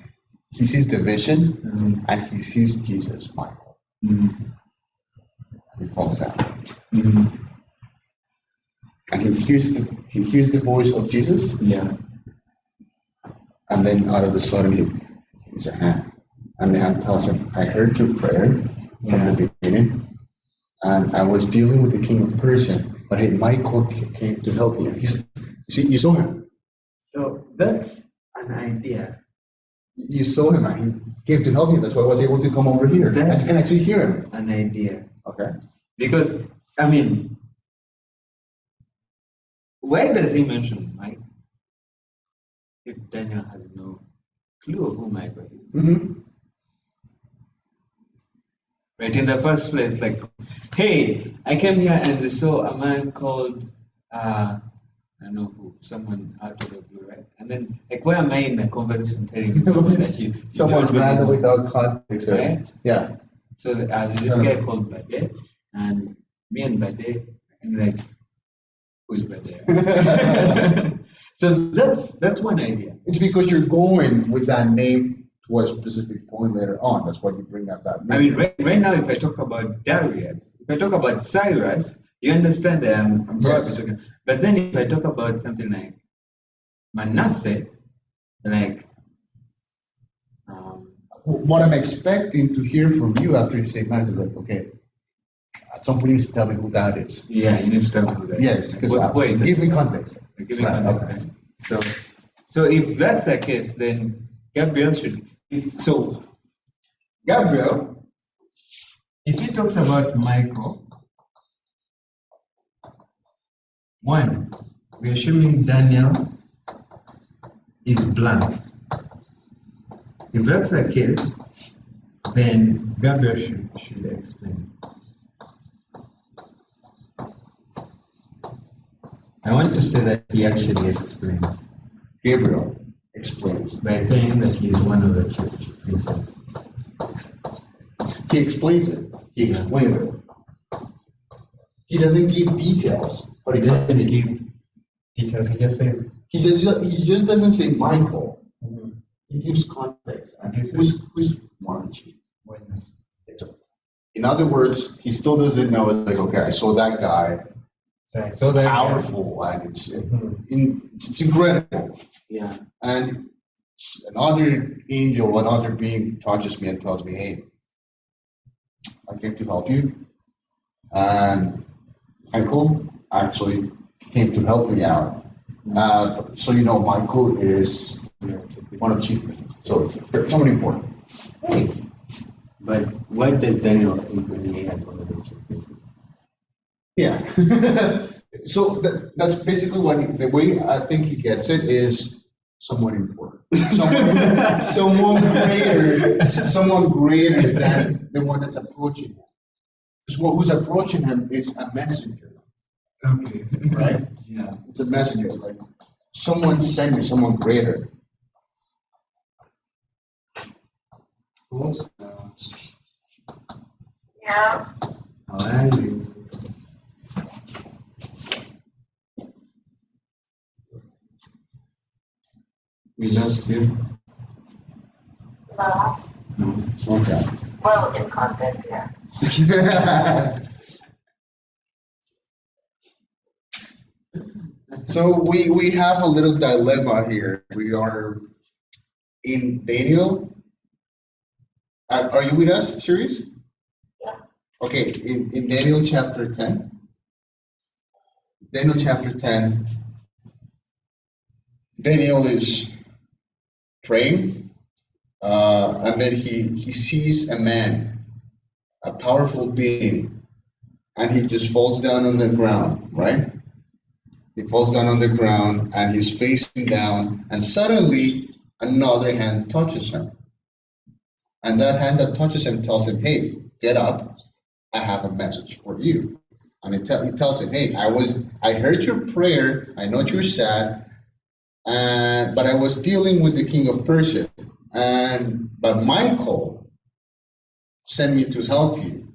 he sees the vision, and he sees Jesus, Michael. And he falls down. And he hears the voice of Jesus. Yeah. And then out of the sudden, he's a hand. And the hand tells him, I heard your prayer from the beginning, and I was dealing with the king of Persia, but hey, Michael came to help me. You saw him. So that's an idea. You saw him, and he came to help you. That's why I was able to come over here. I can actually hear him. An idea. Okay. Because, I mean, why does he mention Mike if Daniel has no clue of who Michael is? Right, in the first place, like, hey, I came here and I saw a man called, I don't know who, someone out of the blue, right? And then, like, why am I in the conversation telling someone that you someone random without context, right? Yeah. So this guy called Bade, and me and Bade, and like, who's Bade? So that's one idea. It's because you're going with that name to a specific point later on. That's why you bring up that name. I mean, right now, if I talk about Darius, if I talk about Cyrus, you understand that I'm probably talking. But then if I talk about something like Manasseh, like what I'm expecting to hear from you after you say Manasseh is like, okay, at some point you need to tell me who that is. Yeah, you need to tell me who that is. Yeah, because give me context. Give me context. Okay. So if that's the case, then Gabriel should. So Gabriel, if he talks about Michael, one, we're assuming Daniel is blank. If that's the case, then Gabriel should explain. I want to say that he actually explains. Gabriel explains. By saying that he is one of the chief princes. He explains it. He explains it. He doesn't give details, but he doesn't give details. He just says. He just doesn't say Michael. He gives context. And who's one chief? In other words, he still doesn't know. It's like, okay, I saw that guy. So that powerful, and it's incredible. Yeah. And another angel, another being touches me and tells me, hey, I came to help you. And Michael actually came to help me out. So you know, Michael is one of the chief priests. So it's somebody important. Right. But what does Daniel think when he has one of the chief priests? Yeah. So that's basically the way I think he gets it is someone important. Someone greater than the one that's approaching him. Because who's approaching him is a messenger. Okay. Right? Yeah. It's a messenger. It's like someone sending someone greater. Yeah. How are you? We lost you. No. No. Okay. Well, in context, yeah. So we have a little dilemma here. We are in Daniel. Are you with us, Cherise? Yeah. Okay, in Daniel chapter 10. Daniel chapter 10. Daniel is praying, and then he sees a man, a powerful being, and he just falls down on the ground, right? He falls down on the ground and he's facing down, and suddenly another hand touches him. And that hand that touches him tells him, hey, get up. I have a message for you. And it tells him, hey, I heard your prayer. I know you're sad, but I was dealing with the king of Persia. But Michael sent me to help you.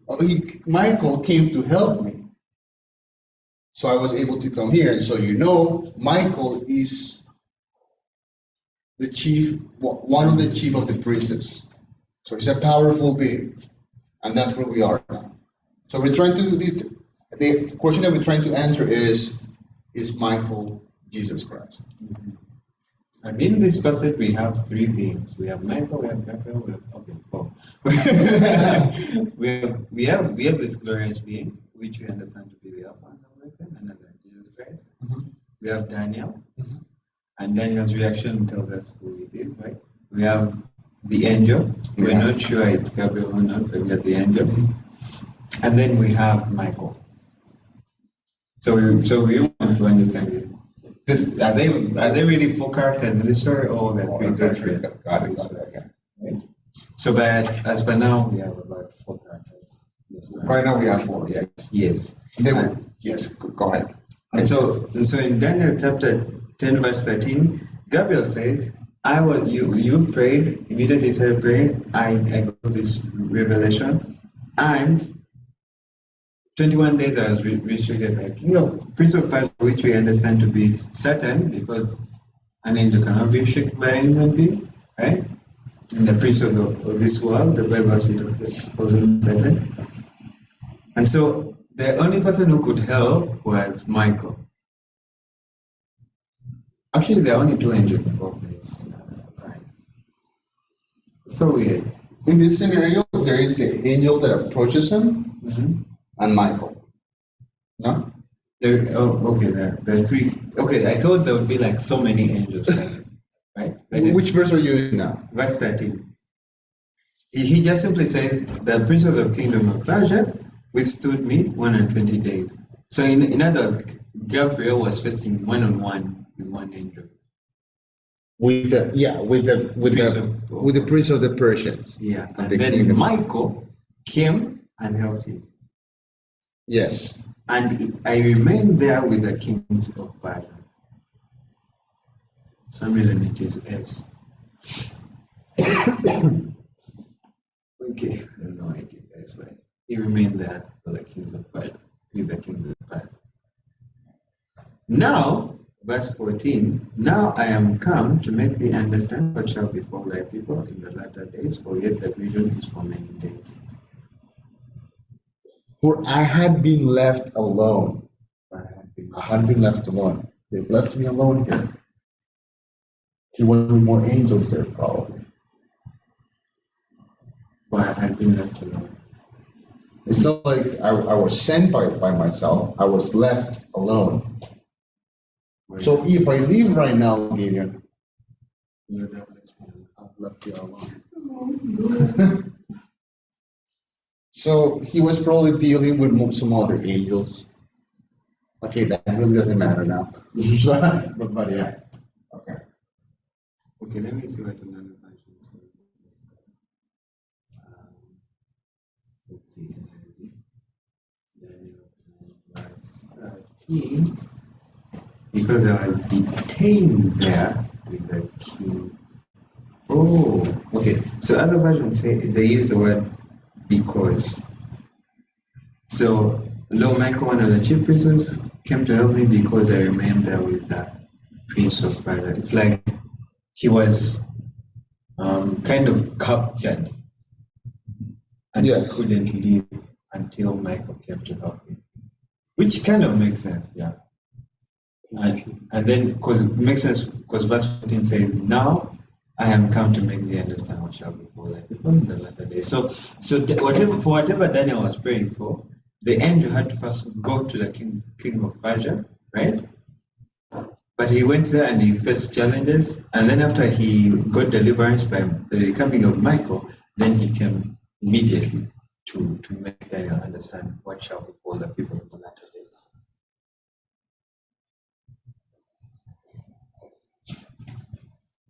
Michael came to help me. So I was able to come here. And so Michael is the chief, one of the chief of the princes. So he's a powerful being. And that's where we are now. So we're trying to, the question that we're trying to answer is Michael Jesus Christ? And in this passage, we have three beings. We have Michael, we have Gabriel, we have four. we have this glorious being, which we understand to be the Alpha and Omega, and another Jesus Christ. Mm-hmm. We have Daniel, Mm-hmm. and Daniel's reaction tells us who it is, right? We have the angel. We're not sure it's Gabriel or not, but we have the angel. Mm-hmm. And then we have Michael. So we want to understand it. Are they really four characters in this story, or they're three characters? Got it. Right? So, but as for now, we have about four characters in the story. Right now we have four, yes. Yes. Yes, go ahead. And so in Daniel chapter 10, verse 13, Gabriel says, you prayed, immediately you started praying, I got this revelation, and 21 days I was restricted by king of prince of Persia, which we understand to be Satan, because an angel cannot be restricted by a human being, right? And the prince of this world, the Bible actually calls him Satan. And so the only person who could help was Michael. Actually, there are only two angels involved in this. Right? So weird. In this scenario, there is the angel that approaches him, Mm-hmm. and Michael. No? Okay, the three. Okay, I thought there would be like so many angels, right? Which verse are you in now? Verse 13. He just simply says, the prince of the kingdom of Persia withstood me 120 days. So in other words, Gabriel was facing one-on-one with one angel. With the prince of the Persians. Yeah, and the then kingdom. Michael came and helped him. Yes. And I remained there with the kings of Persia. For some reason it is S. Okay, I don't know why it is S, but he remained there with the kings of Persia, with the kings of Persia. Now, verse 14, now I am come to make thee understand what shall befall thy people in the latter days, for yet the vision is for many days. For I had been left alone. I I had been left alone. They've left me alone here. He was with more angels there, probably. had been left alone. It's not like I was sent by myself. I was left alone. So if I leave right now, Gideon, I've left you alone. So he was probably dealing with some other angels. Okay, that really doesn't matter now. but yeah. Okay. Okay, let me see what another version says. Let's see. Daniel verse 13. Because I was detained there with the king. Oh, okay. So other versions say they use the word because. So Lord Michael, one of the chief princes, came to help me because I remained there with the prince of Persia. It's like he was kind of captured, and Yes. he couldn't leave until Michael came to help him, which kind of makes sense, yeah. And then, because it makes sense, because verse 14 says, "Now I am come to make thee understand what shall befall thy people in the latter days." So whatever Daniel was praying for, the angel had to first go to the king of Persia, right? But he went there and he faced challenges, and then after he got deliverance by the coming of Michael, then he came immediately to make Daniel understand what shall befall the people in the latter days.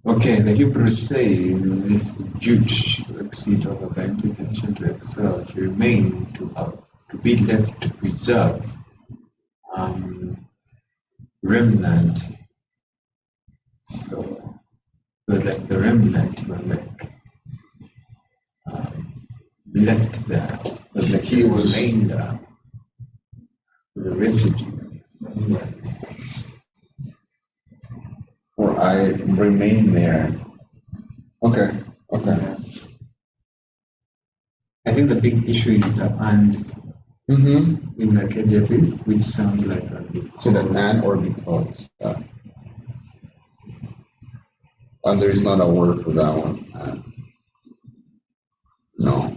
Okay, the Hebrew says, Jude to exceed all of intention, to excel, to remain, to be left, to preserve, remnant. So, it was like the remnant were like left there. It was like He was- remainder, the residue. Yes. For I remain there. Okay. Okay. Yeah. I think the big issue is the and Mm-hmm. in the KJV, which sounds like a because. So the and or because. And there is not a word for that one. No.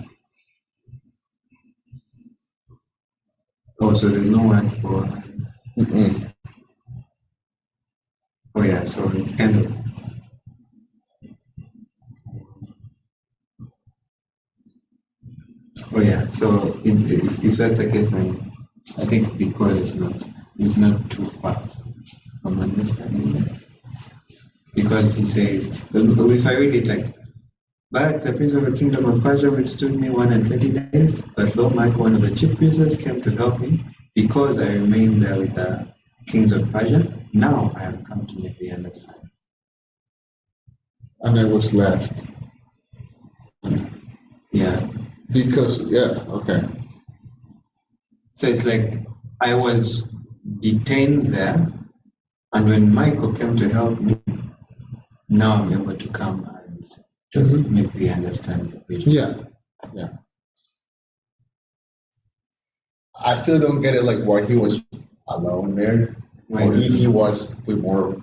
Oh, so there's no word for. Mm-mm. Oh yeah, so it kind of. Oh yeah, so if that's the case, then I think because it's not too far from understanding it. Because he says, if I read it like, but the prince of the kingdom of Persia withstood me 120 days, but lo, Michael, one of the chief princes, came to help me, because I remained there with the kings of Persia. Now I have come to make the understand. And I was left. Yeah. Because, yeah, okay. So it's like I was detained there, and when Michael came to help me, now I'm able to come and just make the understand the vision. Yeah. Yeah. I still don't get it, like why he was alone there. Why Or if doesn't- he was with more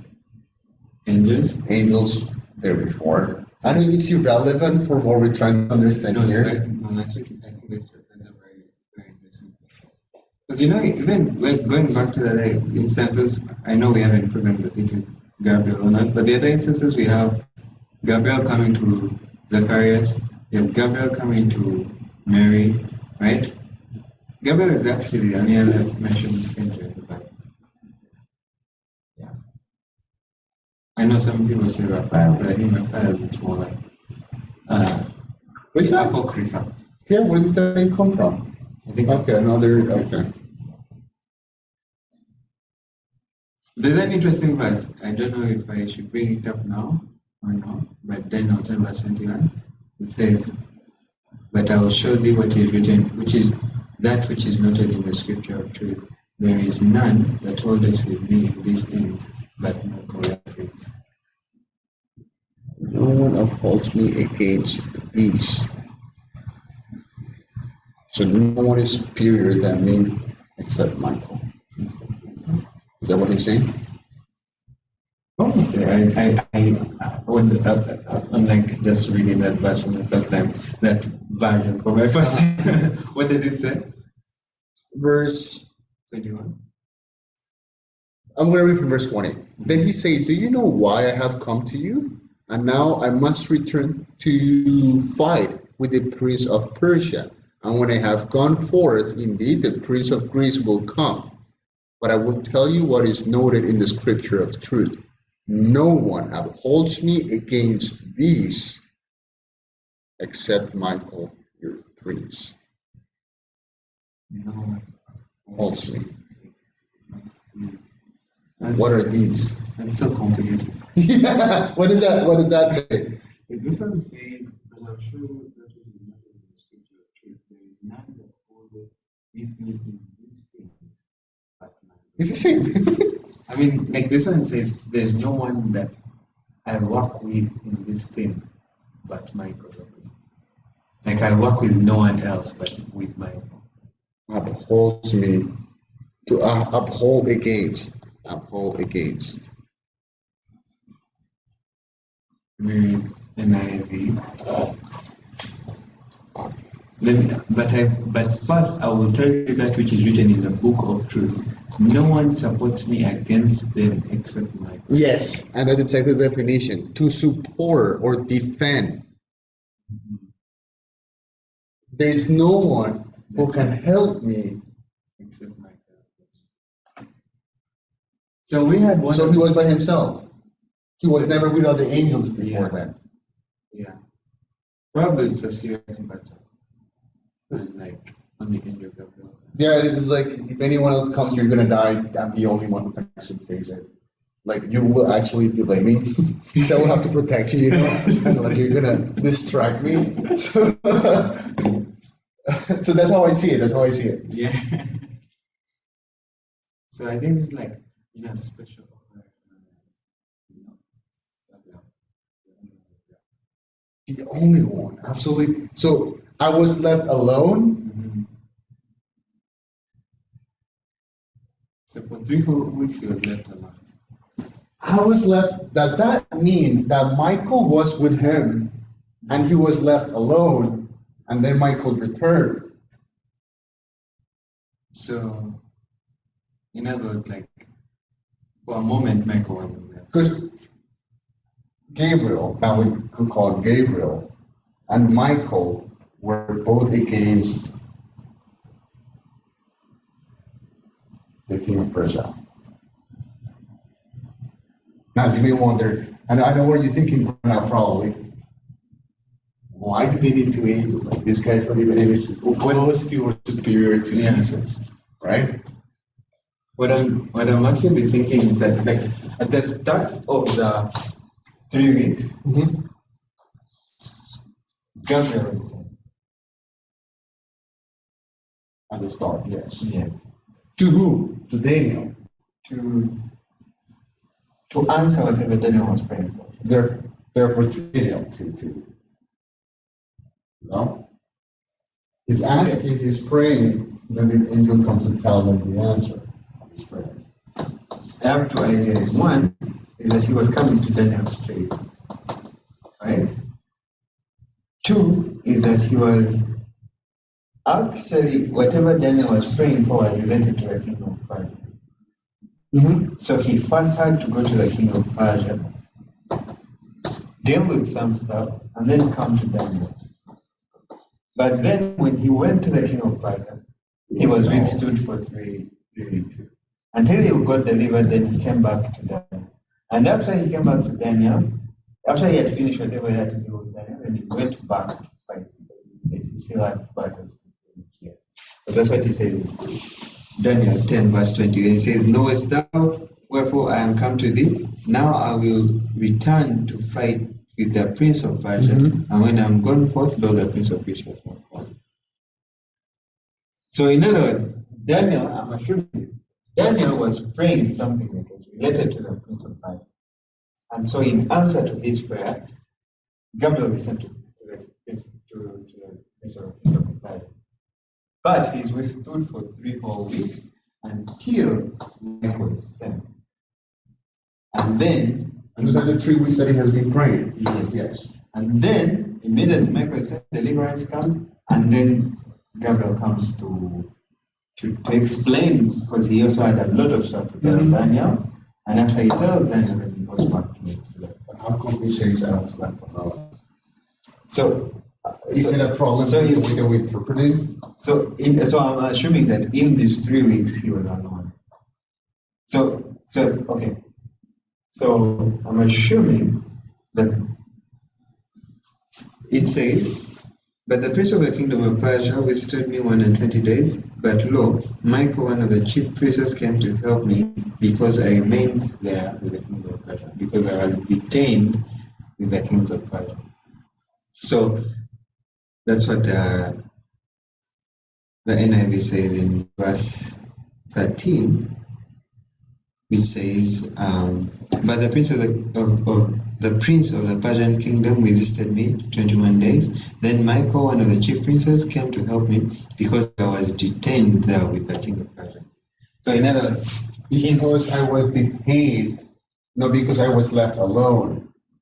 Angels? angels there before. I think it's irrelevant for what we're trying to understand No, here. actually, I think that's a very, very interesting question. Because even like going back to the other instances, I know we haven't proven that this is Gabriel or not, but the other instances we have Gabriel coming to Zacharias, we have Gabriel coming to Mary, right? Gabriel is actually the only other mentioned angel in the Bible. Yeah. I know some people say Raphael, but I think Raphael is more like Where's that? apocrypha. Yeah, where did that come from? I think Okay, another, okay. there's an interesting verse. I don't know if I should bring it up now or not, but Daniel 10 verse 21. It says, but I will show thee what is written, which is that which is noted in the scripture of truth. There is none that holdeth with me in these things, but Michael reference. No one upholds me against these. So no one is superior than me except Michael. Is that what he's saying? Oh, okay. I'm like just reading that verse from the first time, that version for my first time. What does it say? Verse, 21. I'm going to read from verse 20. Then he said, do you know why I have come to you? And now I must return to fight with the prince of Persia. And when I have gone forth, indeed the prince of Greece will come. But I will tell you what is noted in the scripture of truth. No one upholds me against these except Michael, your prince. No. Holds me. What are these? That's so complicated. Yeah. What does that say? This one says, but I'll show you that which is not in the scripture of truth. There is none that holdeth with me in these things, but my It's the same. I mean, like this one says, there's no one that I work with in these things, but Michael. Like I work with no one else, but with Michael. Upholds me to uphold against. Uphold against. Maybe NIV. But first I will tell you that which is written in the book of truth. No one supports me against them except Michael. Yes, and that's exactly the definition. To support or defend. There is no one who can help me. Except Michael. So we had one. So he was by himself. He was never with other angels before Yeah. that. Yeah. Probably it's a serious matter. And like only Angel Gabriel. Yeah, it's like if anyone else comes, you're gonna die. I'm the only one who can actually face it. Like you will actually delay me, because I will have to protect you. You know, and like you're gonna distract me. So, so that's how I see it. That's how I see it. Yeah. So I think it's like special operation. Gabriel. The only one, absolutely. So I was left alone. Mhm. So for 3 whole weeks he was left alone. I was left. Does that mean that Michael was with him, and he was left alone, and then Michael returned? So in other words, like for a moment Michael wasn't there. Because Gabriel, now we could call him Gabriel, and Michael were both against the king of Persia. Now you may wonder, and I know what you're thinking now probably. Why do they need 2 angels? Like this guy's not even any close to or superior to Yeah. Jesus, right? What I'm actually thinking is that like at the start of the 3 weeks, Gabriel is in. At the start, yes. Yes. To who? To Daniel. To answer whatever Daniel was praying for. Therefore, to Daniel, to no? He's asking, he's praying, then the angel comes and tells him the answer of his prayers. I have 2 ideas. One is that he was coming to Daniel's trade, right? 2 is that he was actually, whatever Daniel was praying for was related to the king of Persia. So he first had to go to the king of Persia, deal with some stuff, and then come to Daniel. But then when he went to the king of Persia, he was withstood for 3 weeks. Until he got delivered, then he came back to Daniel. And after he came back to Daniel, after he had finished whatever he had to do with Daniel, then he went back to fight. He still had battles to do here. So that's what he says in Daniel 10, verse 20. He says, "Knowest thou wherefore I am come to thee? Now I will return to fight with the prince of Persia, and when I am gone forth, lo, the prince of Persia has not come." So in other words, Daniel, I'm assuming, Daniel was praying something that was related to the prince of Persia. And so in answer to his prayer, Gabriel listened to the prince of Persia. But he's withstood for 3 whole weeks until Michael is sent. And then, Those are the 3 weeks that he has been praying. yes. Yes. And then immediately Michael is sent, deliverance comes, and then Gabriel comes to explain, because he also had a lot of stuff to tell Daniel. And after he tells Daniel, then he goes back to it. But how come he says I was left alone? So, Is it a problem so with the he- way that we interpret it? So I'm assuming that in these 3 weeks he was alone. So okay. So I'm assuming that it says, "But the prince of the kingdom of Persia withstood me 120 days. But lo, Michael, one of the chief princes, came to help me, because I remained there with the king of Persia, because I was detained with the kings of Persia." So that's what the NIV says in verse 13, which says, "But the prince of the Persian kingdom resisted me 21 days. Then Michael, one of the chief princes, came to help me, because I was detained there with the king of Persia." So in other words, Because I was detained, not because I was left alone.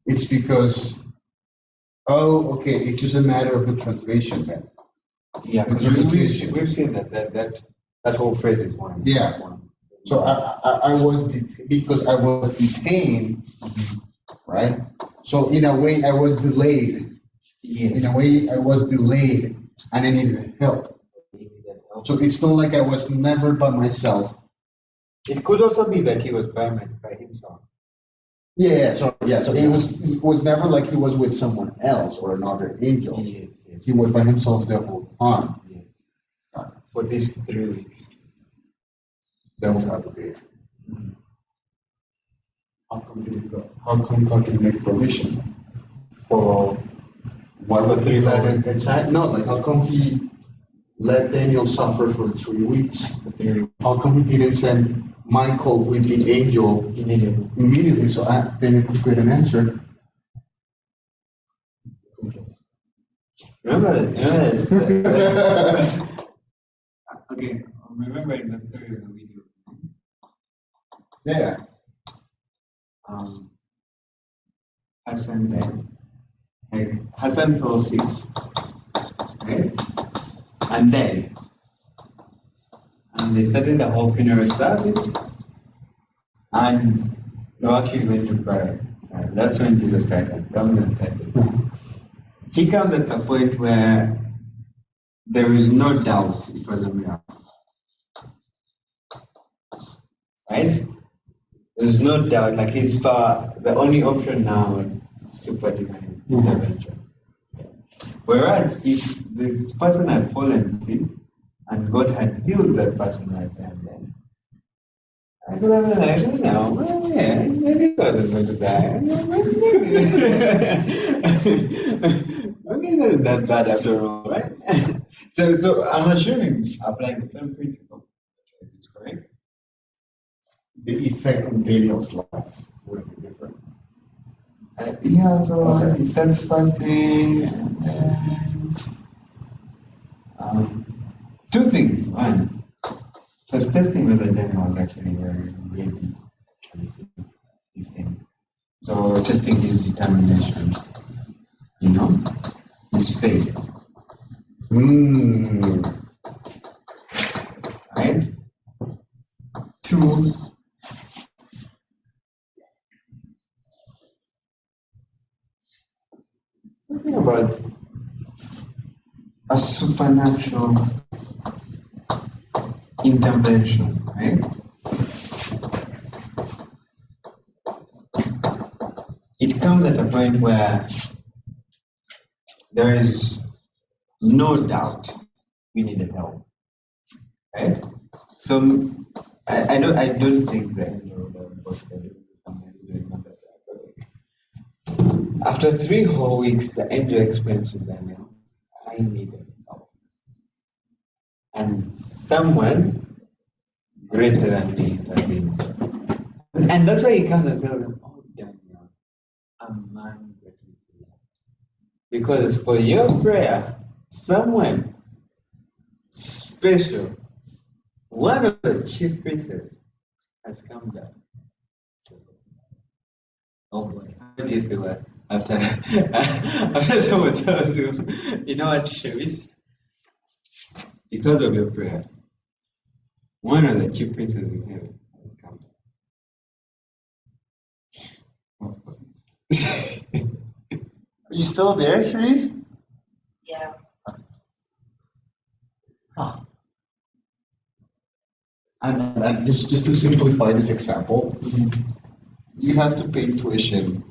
It's because, oh, okay, it's just a matter of the translation then. yeah, because we've seen that whole phrase is one. Yeah. So I was because I was detained, right? So in a way, I was delayed. Yes. In a way, I was delayed, and I needed help. So it's not like I was never by myself. It could also be that he was by himself. So it was never like he was with someone else or another angel. Yes, yes. He was by himself the whole time. Yes. For these 3 weeks. That was aggravating. How come God didn't make provision for why would he let it attack? No, like how come he let Daniel suffer for 3 weeks? How come he didn't send Michael with the angel immediately so Daniel could get an answer? Remember, okay, remember in the story of the video, Yeah. Hassan died. Like, Hassan fell sick, right? And then, they started the whole funeral service, and they actually went to prayer. So that's when Jesus Christ had comes and touches him. He comes at a point where there is no doubt it was a miracle. Right? There's no doubt, like it's far, the only option now is super divine intervention. Whereas if this person had fallen sick and God had healed that person right there and then, I could have been like, I don't know, well, yeah, maybe God is going to die. Maybe not that bad after all, right? so I'm assuming applying the same principle. It's correct. The effect on Daniel's life would be different. Yeah, so Okay. he starts fasting and then, 2 things. One, was testing whether Daniel was actually very ready to receive these things. So testing his determination, his faith, right? 2, something about a supernatural intervention, right? It comes at a point where there is no doubt we needed help, right? So I don't think the angel would have busted it. After 3 whole weeks, the angel explains to Daniel, I needed help. And someone greater than me intervened. And that's why he comes and tells him, oh, Daniel, a man greatly beloved. Because for your prayer, someone special, one of the chief princes, has come down. Oh boy, how do you feel after after someone tells you, you know what, Shavis? Because of your prayer, one of the chief princes in heaven has come down. Are you still there, Sharice? Yeah. And just to simplify this example, you have to pay tuition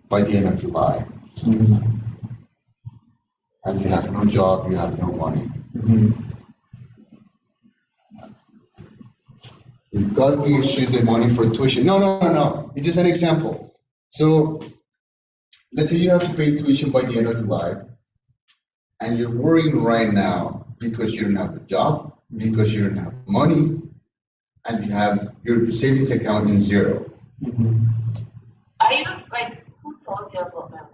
by the end of July. And you have no job, you have no money. If God gives you the money for tuition, no. It's just an example. So let's say you have to pay tuition by the end of July, and you're worrying right now because you don't have a job, because you don't have money, and you have your savings account in 0. Are you like who told you about my life?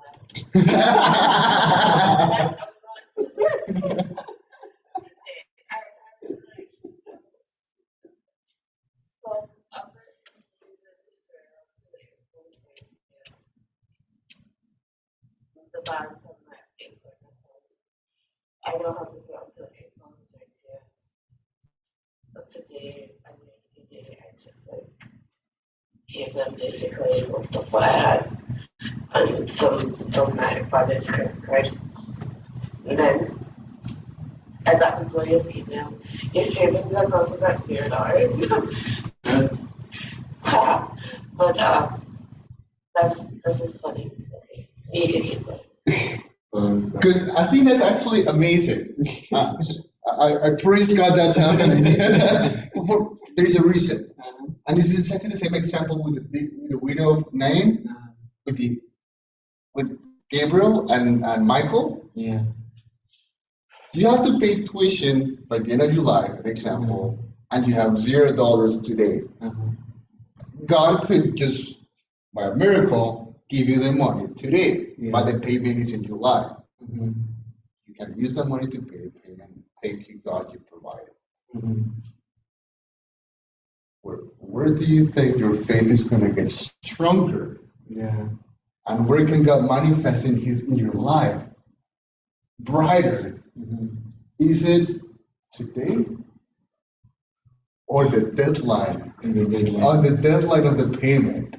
The balance of my income. I don't have to pay up to 8 months next year. But today and yesterday, I just like gave them basically most of what I had and some from my father's credit card. And then I got the glorious email. Your savings account is at $0. But that's just funny. Okay, you can keep going. Because I think that's actually amazing. I praise God that's happening. There's a reason. And this is exactly the same example with the widow of Nain, with Gabriel and Michael. Yeah. You have to pay tuition by the end of your life, an example, and you have $0 today. God could just, by a miracle, give you the money today, but the payment is in July. You can use that money to pay the payment. Thank you, God, you provided. Where do you think your faith is going to get stronger? Yeah. And where can God manifest in your life brighter? Is it today or the deadline? On the deadline of the payment.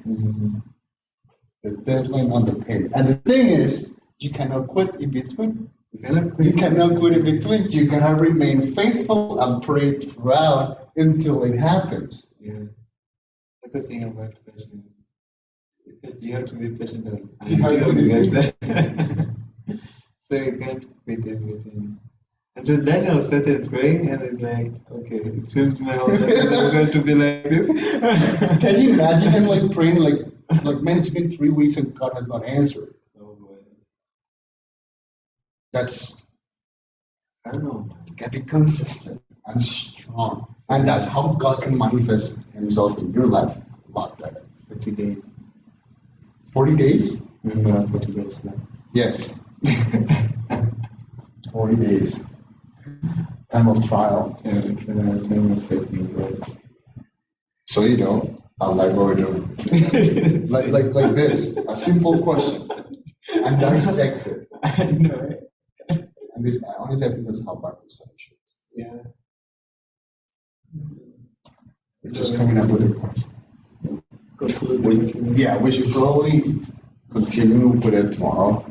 The deadline on the payment. And the thing is, you cannot quit in between. You cannot quit in between. You cannot remain faithful and pray throughout until it happens. Yeah. That's the thing about patience. You have to be patient You have until to you be get that. So you can't quit everything. And so Daniel started praying, and it's like, okay, it seems my whole life is going to be like this. Can you imagine him like praying like man, it's been 3 weeks and God has not answered. Oh boy. That's I don't know. you can be consistent and strong. And that's how God can manifest himself in your life a lot better. 40 days. 40 days? Remember 40 days now. Yes. 40 days. Time of trial. Time was taking right. So you know, I like what we're doing. like this. A simple question. And dissect it. I know, right? And this honestly I think that's how Bible study should. Yeah. We're just coming up with a question. We should probably continue with it tomorrow.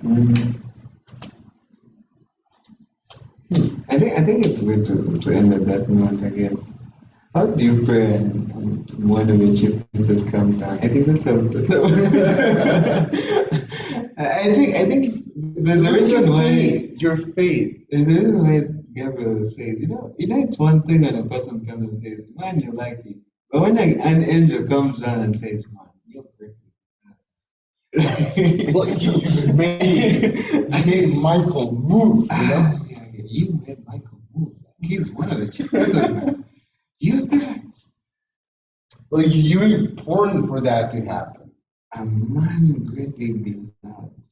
I think it's good to end at that note, I guess. How do you pray and one of the chief princes come down? I think that's I think there's a reason why your faith. There's a reason why Gabriel says, you know, it's one thing when a person comes and says, man, you're lucky. But when an angel comes down and says, man, you're perfect. Well, you made Michael move, you know? Yeah, you made Michael move. He's one of the chief princes, man. You did. Well, you're important for that to happen. A man greatly beloved.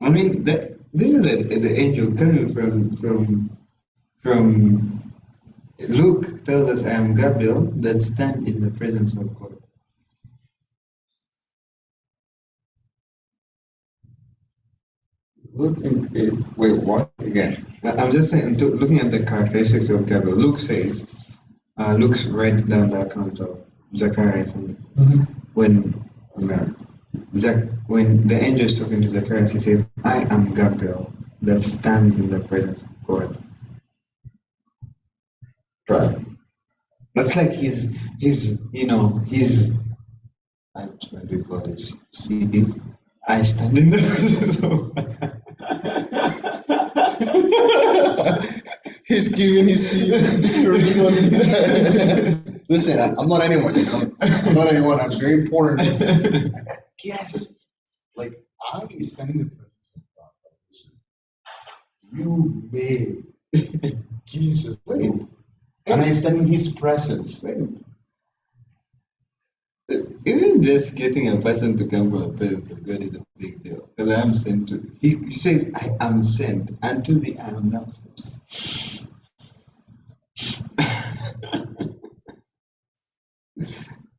I mean, this is the angel coming from Luke tells us, I am Gabriel that stand in the presence of God. Wait, what? Again? I'm just saying, looking at the characteristics of Gabriel, Luke says, Luke writes down the account of Zacharias and when the angel is talking to Zacharias, he says, I am Gabriel that stands in the presence of God. Right. That's like his I'm trying to call this CB. I stand in the presence of He's giving his seat. Listen, I'm not anyone, you know. I'm not anyone. I'm very important. Yes. Like, I stand in the presence of God. You made Jesus move. And I stand in his presence. Even just getting a person to come from a presence of God is a big deal. Because I am sent to he says, I am sent, and to thee I am now sent.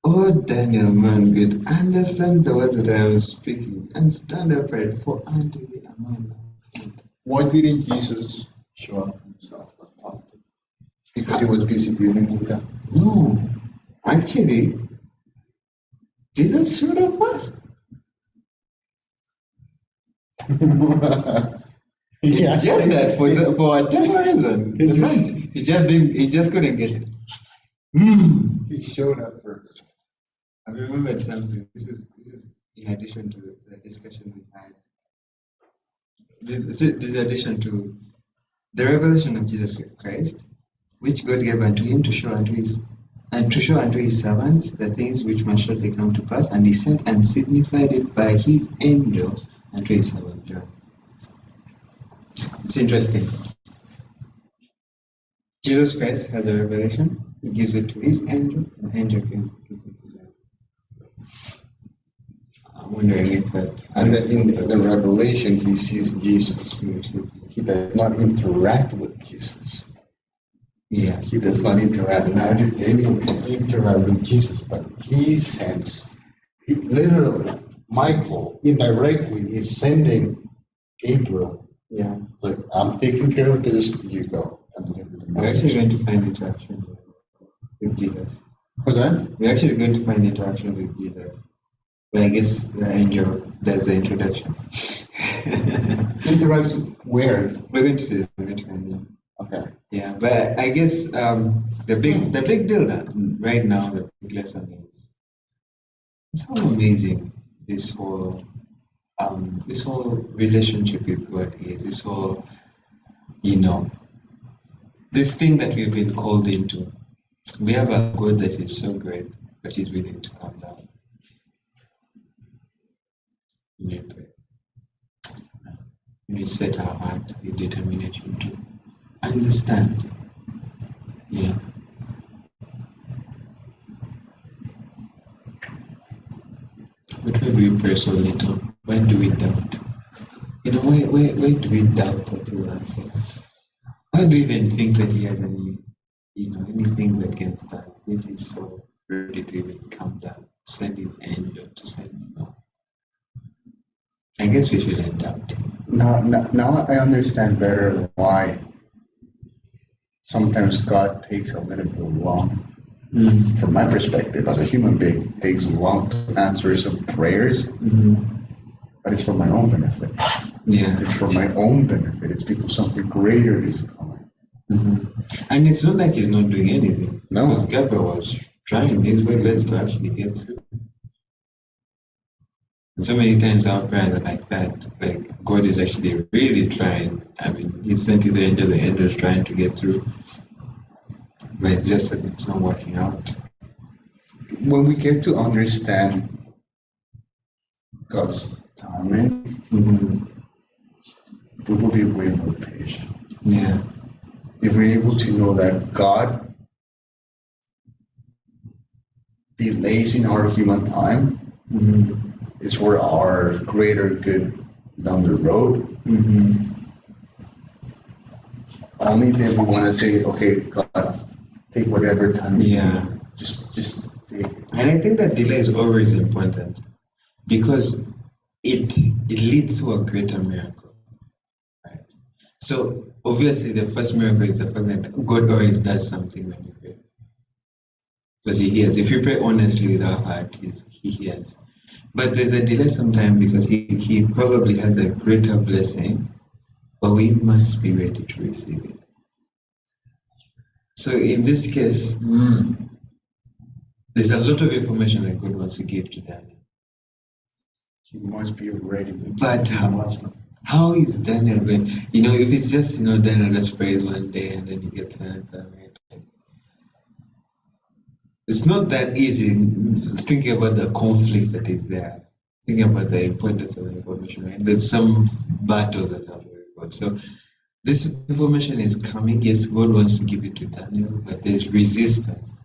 Oh, Daniel, man, good. Understand the words that I am speaking, and stand upright, for unto thee am I now sent. Why didn't Jesus show up himself and talk to him? Because he was busy dealing with them. No, actually, Jesus showed up first. It's just that for whatever reason, he just couldn't get it. He showed up first. I've remembered something. This is in addition to the discussion we had. This is addition to the revelation of Jesus Christ, which God gave unto him to show unto his servants the things which must shortly come to pass, and he sent and signified it by his angel unto his servant John. It's interesting. Jesus Christ has a revelation, he gives it to his angel, and the angel gives it to John. I'm wondering if that. And then in the revelation, he sees Jesus. He does not interact with Jesus. Yeah. He does not interact. Neither Daniel can interact with Jesus, but he sends. Literally, Michael indirectly is sending Gabriel. Yeah. It's like, I'm taking care of this, you go. And deliver the We're actually message. going to find interaction with Jesus. What's that? We're actually going to find interaction with Jesus. But I guess the angel does the introduction. Interact where? We're going to see it. We're going to find them. Okay. Yeah, but I guess the big deal that right now, the big lesson is how amazing this whole relationship with God is. This whole, this thing that we've been called into. We have a God that is so great, but He's willing to come down. We pray. We set our heart with determination to understand. Yeah. But why do we pray so little? Why do we doubt? Why do we doubt that He will answer? Why do we even think that He has any things against us? Yet He's so ready to even come down, send His angel to send me. I guess we shouldn't doubt Him. Now I understand better why sometimes God takes a little bit long. From my perspective, as a human being, it takes long to answer some prayers, but it's for my own benefit. Yeah. It's for my own benefit. It's because something greater is coming. And it's not like He's not doing anything. No. Because Gabriel was trying his very best to actually get through. And so many times our prayers are like that. Like God is actually really trying. I mean, He sent His angel, the angel is trying to get through. But it's just that it's not working out. When we get to understand God's timing, we will be way more patient. Yeah. If we're able to know that God delays in our human time, is for our greater good down the road. Only then we want to say, okay, God, take whatever time. Yeah. Just take it. And I think that delay is always important because it leads to a greater miracle. Right? So obviously the first miracle is the fact that God always does something when you pray. Because He hears. If you pray honestly with our heart, He hears. But there's a delay sometimes because he probably has a greater blessing, but we must be ready to receive it. So in this case, there's a lot of information that God wants to give to Daniel. He must be ready. But how is Daniel going? If it's just, Daniel just prays one day and then he gets an answer, right? It's not that easy thinking about the conflict that is there, thinking about the importance of the information, right? There's some battles that are very good. So this information is coming. Yes, God wants to give it to Daniel, but there's resistance.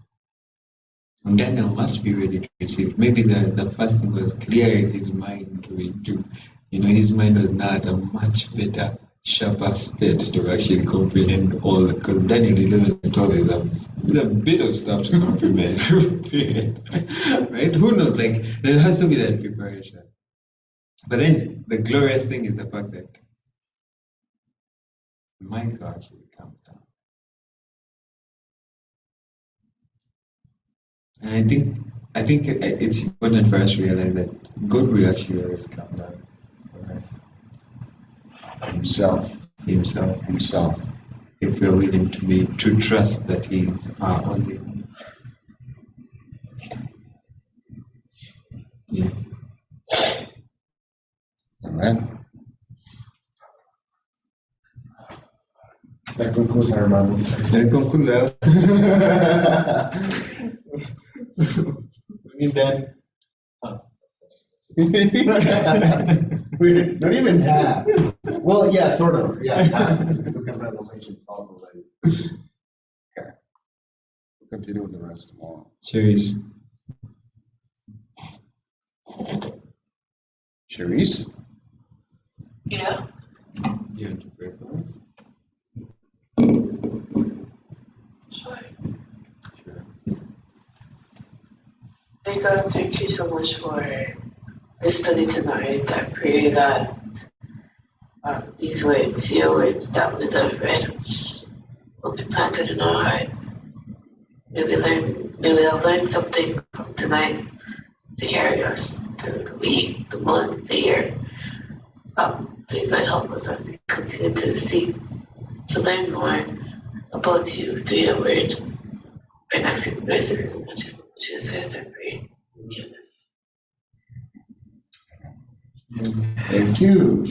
And Daniel must be ready to receive. Maybe the first thing was clearing his mind to his mind was now at a much better, sharper state to actually comprehend all, because Daniel 11 and 12 is a bit of stuff to comprehend. Right? Who knows? Like, there has to be that preparation. But then the glorious thing is the fact that Michael actually comes down. And I think it's important for us to realize that God will actually always come down for us. Himself. If we're willing to trust that He is our only. That concludes our Bible study. That concludes our. I mean then. Not even half. Well, yeah, sort of. Yeah, half. Look at Revelation 12 already. Okay. We'll continue with the rest tomorrow. Cheers. Cherise? Yeah. You want to pray for us? Sure. Sure. Hey God, thank you so much for this study tonight. I pray that these words, your words that we have read, will be planted in our hearts. May we have learned something from tonight to carry us through the week, the month, the year. Please God help us as we continue to seek to learn more about you through your word. And ask His mercies in Jesus Christ, I pray. Amen. Thank you.